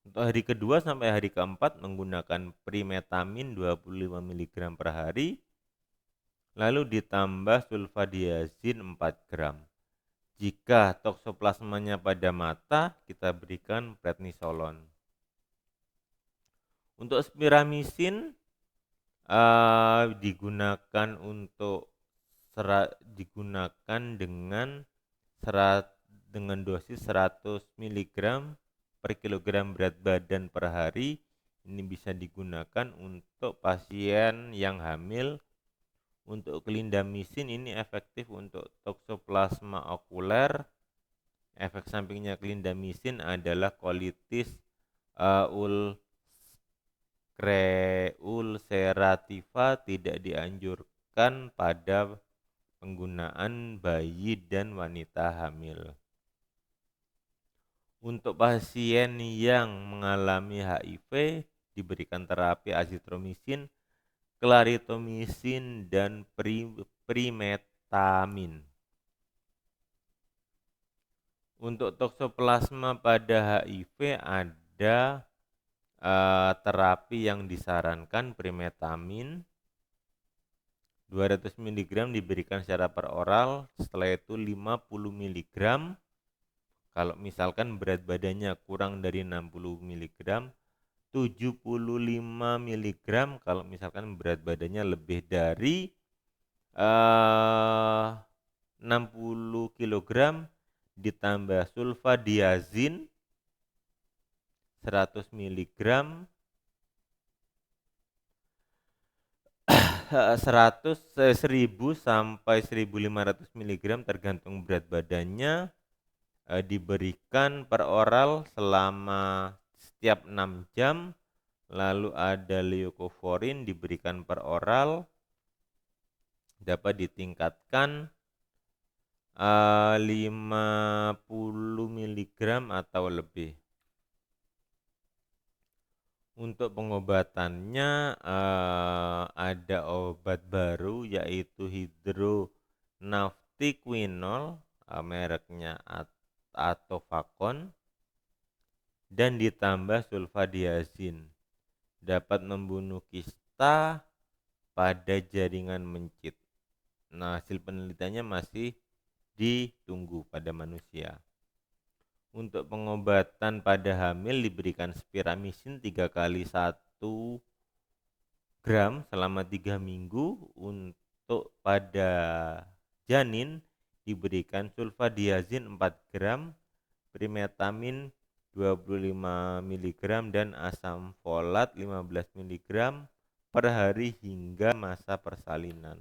Untuk hari kedua sampai hari keempat menggunakan primetamin 25 mg per hari, lalu ditambah sulfadiazid 4 gram. Jika toksoplasmanya pada mata, kita berikan prednisolon. Untuk spiramisin digunakan dengan dosis 100 mg per kilogram berat badan per hari. Ini bisa digunakan untuk pasien yang hamil. Untuk clindamycin ini efektif untuk toksoplasma okuler. Efek sampingnya clindamycin adalah kolitis ulcerativa, tidak dianjurkan pada penggunaan bayi dan wanita hamil. Untuk pasien yang mengalami HIV diberikan terapi azitromisin, klaritromisin, dan primetamin. Untuk toksoplasma pada HIV ada terapi yang disarankan primetamin 200 mg diberikan secara per oral, setelah itu 50 mg. Kalau misalkan berat badannya kurang dari 60 mg, 75 mg. Kalau misalkan berat badannya lebih dari 60 kg, ditambah sulfadiazin 100 mg, 1000 sampai 1500 mg tergantung berat badannya, diberikan per oral selama setiap 6 jam. Lalu ada leukovorin diberikan per oral, dapat ditingkatkan 50 mg atau lebih. Untuk pengobatannya ada obat baru yaitu hidronaftiquinol, mereknya Atovaquone, dan ditambah sulfadiazin, dapat membunuh kista pada jaringan mencit. Nah, hasil penelitiannya masih ditunggu pada manusia. Untuk pengobatan pada hamil diberikan spiramisin 3 kali 1 gram selama 3 minggu. Untuk pada janin diberikan sulfadiazin 4 gram, primetamin 25 mg, dan asam folat 15 mg per hari hingga masa persalinan.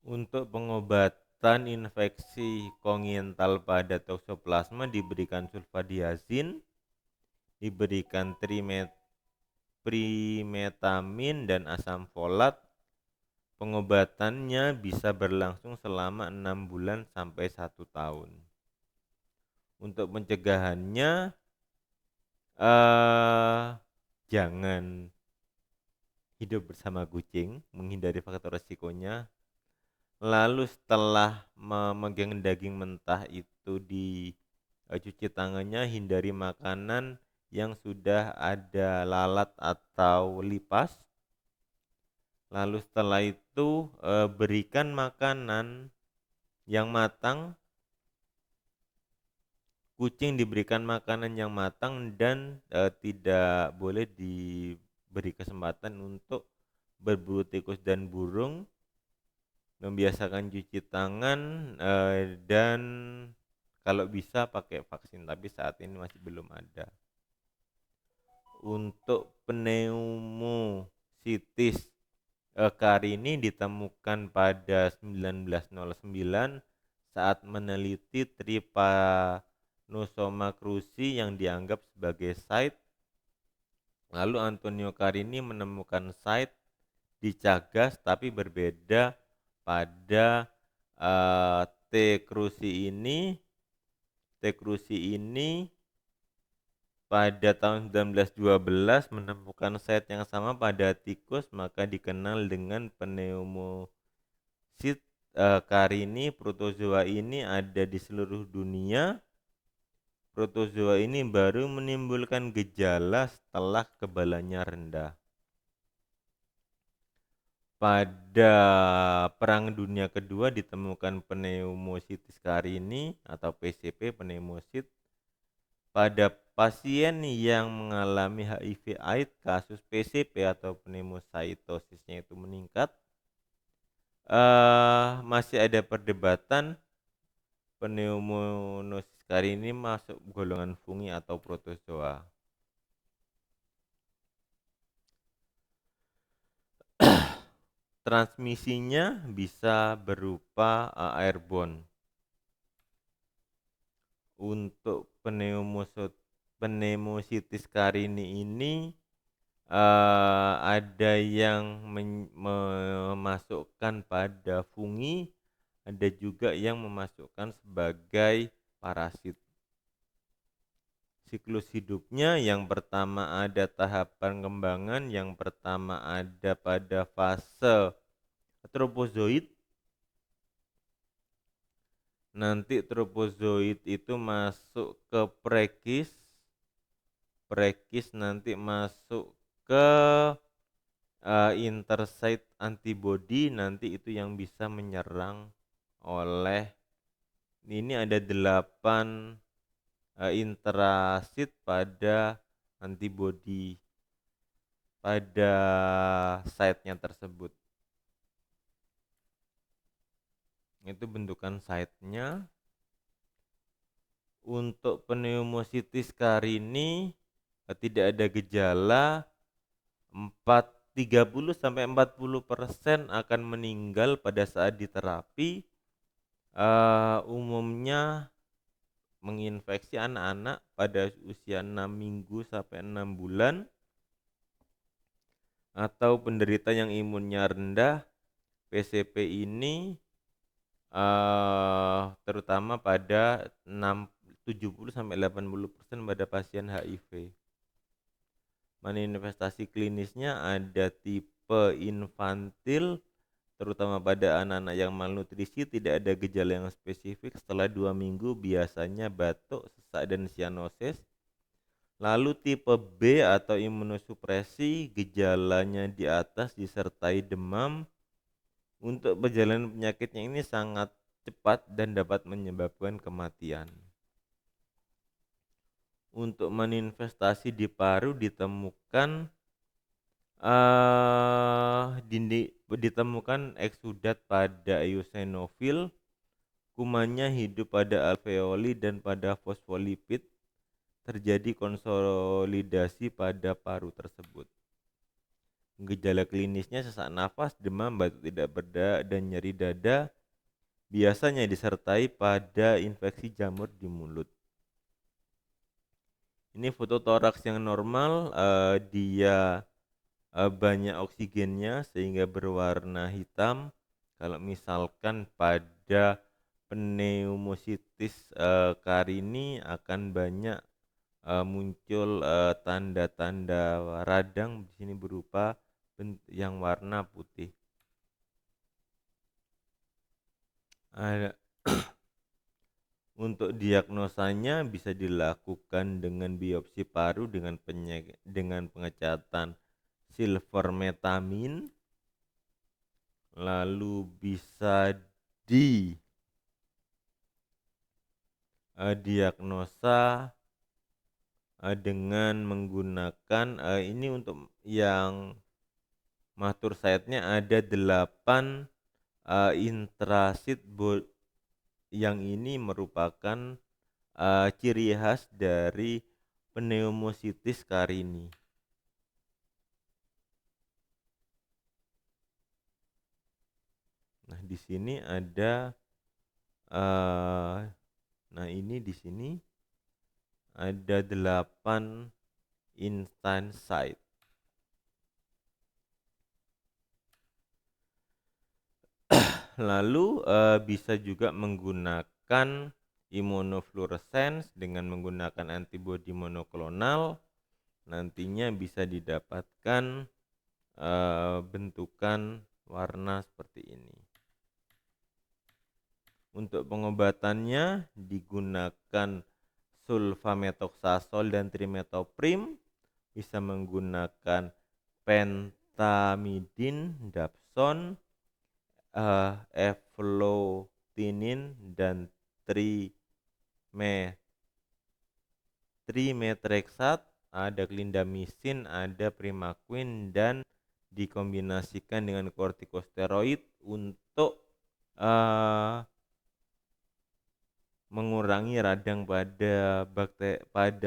Untuk pengobatan infeksi kongenital pada toksoplasma diberikan sulfadiazin, diberikan primetamin dan asam folat. Pengobatannya bisa berlangsung selama 6 bulan sampai 1 tahun. Untuk pencegahannya jangan hidup bersama kucing, menghindari faktor resikonya. Lalu setelah memegang daging mentah itu dicuci tangannya, hindari makanan yang sudah ada lalat atau lipas. Lalu setelah itu berikan makanan yang matang. Kucing diberikan makanan yang matang dan tidak boleh diberi kesempatan untuk berburu tikus dan burung. Membiasakan cuci tangan dan kalau bisa pakai vaksin, tapi saat ini masih belum ada. Untuk pneumocystis carini ditemukan pada 1909 saat meneliti Trypanosoma cruzi yang dianggap sebagai site. Lalu Antonio Carini menemukan site di Chagas, tapi berbeda pada T. cruzi ini. T. cruzi ini pada tahun 1912 menemukan site yang sama pada tikus, maka dikenal dengan pneumocystis carini. Protozoa ini ada di seluruh dunia. Protozoa ini baru menimbulkan gejala setelah kebalannya rendah. Pada Perang Dunia Kedua ditemukan pneumocystis carini atau PCP, pneumocyst, pada pasien yang mengalami HIV/AIDS. Kasus PCP atau pneumocytosisnya itu meningkat. Masih ada perdebatan pneumocystis carini masuk golongan fungi atau protozoa. Transmisinya bisa berupa airborne. Untuk pneumocystis carini ini ada yang memasukkan pada fungi, ada juga yang memasukkan sebagai parasit. Siklus hidupnya yang pertama ada tahap perkembangan, yang pertama ada pada fase tropozoid. Nanti tropozoid itu masuk ke prekis nanti masuk ke intersite antibody, nanti itu yang bisa menyerang oleh, ini ada 8 interasit pada antibody pada site-nya tersebut. Itu bentukan site-nya. Untuk pneumositis carini tidak ada gejala, 30-40% akan meninggal pada saat diterapi. Umumnya menginfeksi anak-anak pada usia 6 minggu sampai 6 bulan atau penderita yang imunnya rendah. PCP ini terutama pada 70-80% pada pasien HIV. Manifestasi klinisnya ada tipe infantil, terutama pada anak-anak yang malnutrisi, tidak ada gejala yang spesifik. Setelah 2 minggu biasanya batuk, sesak, dan sianosis. Lalu tipe B atau imunosupresi, gejalanya di atas disertai demam. Untuk perjalanan penyakitnya ini sangat cepat dan dapat menyebabkan kematian. Untuk manifestasi di paru ditemukan eksudat pada eosinofil, kumannya hidup pada alveoli dan pada fosfolipid, terjadi konsolidasi pada paru tersebut. Gejala klinisnya sesak nafas, demam, batuk tidak berda, dan nyeri dada, biasanya disertai pada infeksi jamur di mulut. Ini foto toraks yang normal, dia banyak oksigennya sehingga berwarna hitam. Kalau misalkan pada pneumositis carini akan banyak muncul tanda-tanda radang, di sini berupa yang warna putih. Untuk diagnosanya bisa dilakukan dengan biopsi paru dengan pengecatan silvermetamin, lalu bisa diagnosa dengan menggunakan ini. Untuk yang matur site-nya ada 8 intrasit, yang ini merupakan ciri khas dari pneumositis carini. Nah, di sini ada ini di sini ada 8 instant site. Lalu bisa juga menggunakan immunofluorescence dengan menggunakan antibodi monoklonal, nantinya bisa didapatkan bentukan warna seperti ini. Untuk pengobatannya digunakan sulfamethoxazole dan trimetoprim, bisa menggunakan pentamidin, dapson, eflotinin, dan trimetreksat, ada clindamycin, ada primaquine, dan dikombinasikan dengan kortikosteroid untuk mengurangi radang pada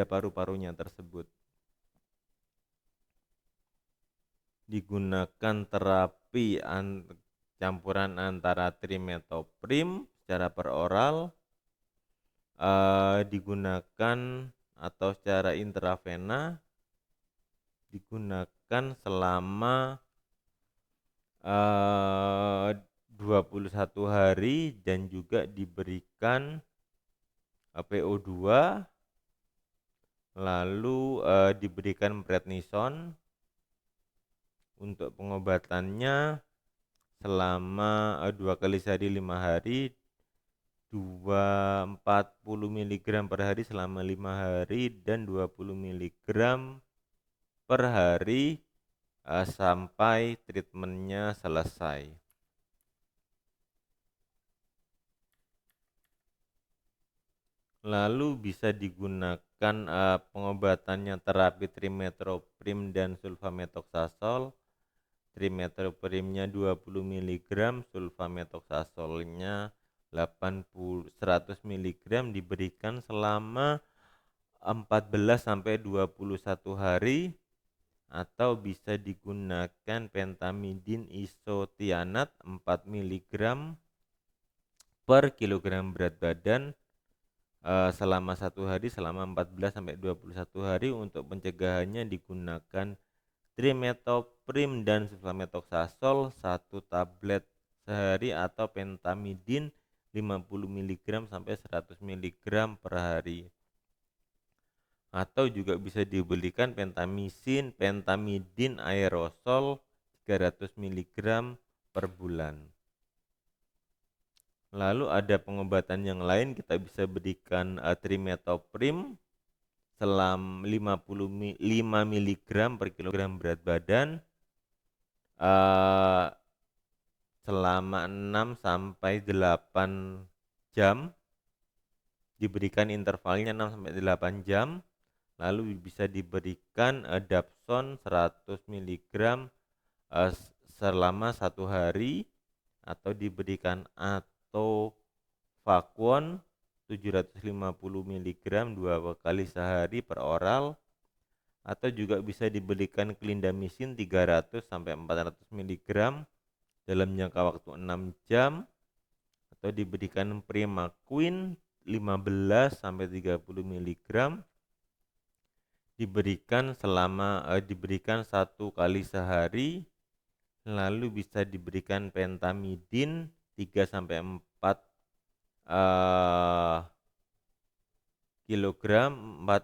paru-parunya tersebut. Digunakan terapi campuran antara trimetoprim secara peroral, digunakan atau secara intravena, digunakan selama 21 hari, dan juga diberikan PO2, lalu diberikan prednison untuk pengobatannya selama 2 kali sehari 5 hari, 40 mg per hari selama 5 hari dan 20 mg per hari sampai treatmentnya selesai. Lalu bisa digunakan pengobatannya terapi trimetoprim dan sulfamethoxazole. Trimetoprimnya 20 mg, sulfamethoxazolenya 100 mg, diberikan selama 14 sampai 21 hari, atau bisa digunakan pentamidin isotianat 4 mg per kilogram berat badan selama 1 hari selama 14 sampai 21 hari. Untuk pencegahannya digunakan trimetoprim dan sulfamethoxazole 1 tablet sehari atau pentamidin 50 mg sampai 100 mg per hari. Atau juga bisa dibelikan pentamidin aerosol 300 mg per bulan. Lalu ada pengobatan yang lain, kita bisa berikan trimetoprim selama 5 mg per kilogram berat badan selama 6 sampai 8 jam, diberikan intervalnya 6 sampai 8 jam. Lalu bisa diberikan dapson 100 mg selama 1 hari, atau diberikan atovaquone 750 mg 2 kali sehari per oral, atau juga bisa diberikan clindamycin 300 sampai 400 mg dalam jangka waktu 6 jam, atau diberikan primaquine 15 sampai 30 mg diberikan 1 kali sehari. Lalu bisa diberikan pentamidin 3 sampai 4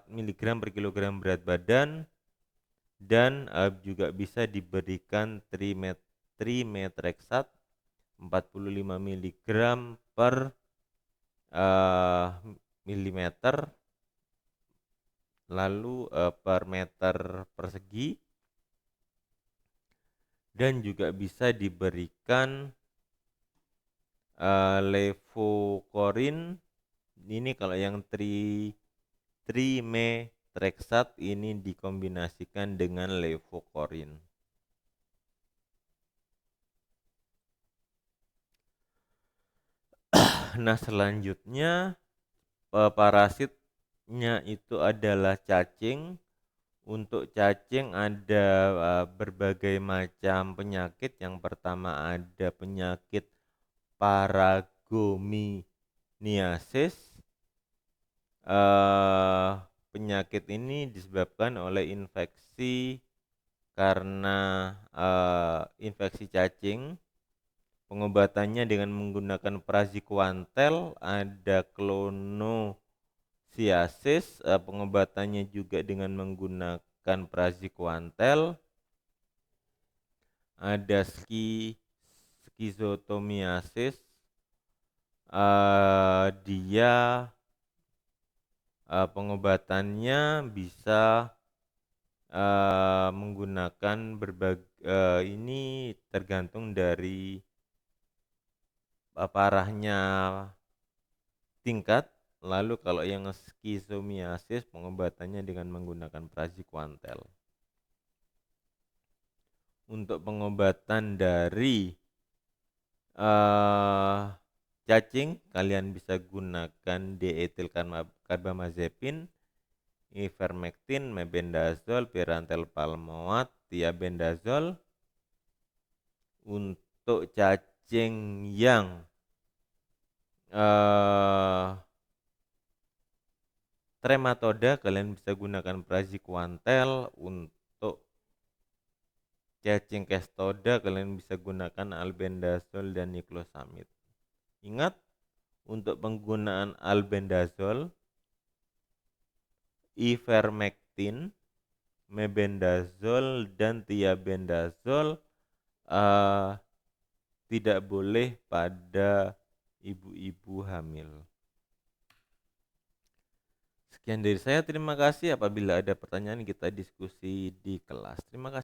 mg per kilogram berat badan, dan juga bisa diberikan trimetreksat 45 mg per milimeter, lalu per meter persegi, dan juga bisa diberikan levokorin. Ini kalau yang trimetreksat ini dikombinasikan dengan levokorin. Nah, selanjutnya parasitnya itu adalah cacing. Untuk cacing ada berbagai macam penyakit. Yang pertama ada penyakit paragominiasis. Penyakit ini disebabkan oleh infeksi karena infeksi cacing. Pengobatannya dengan menggunakan praziquantel. Ada clonosiasis, pengobatannya juga dengan menggunakan praziquantel. Ada skizotomiasis, dia pengobatannya bisa menggunakan ini tergantung dari parahnya tingkat. Lalu kalau yang skizomiasis pengobatannya dengan menggunakan praziquantel. Untuk pengobatan dari cacing, kalian bisa gunakan d-etilkarbamazepin, ivermectin, mebendazole, pyrantel palmoat, thiabendazole. Untuk cacing yang trematoda, kalian bisa gunakan praziquantel. Untuk cacing cestoda, kalian bisa gunakan albendazole dan niclosamid. Ingat, untuk penggunaan albendazole ivermectin, mebendazol, dan tiabendazol tidak boleh pada ibu-ibu hamil. Sekian dari saya, terima kasih. Apabila ada pertanyaan kita diskusi di kelas. Terima kasih.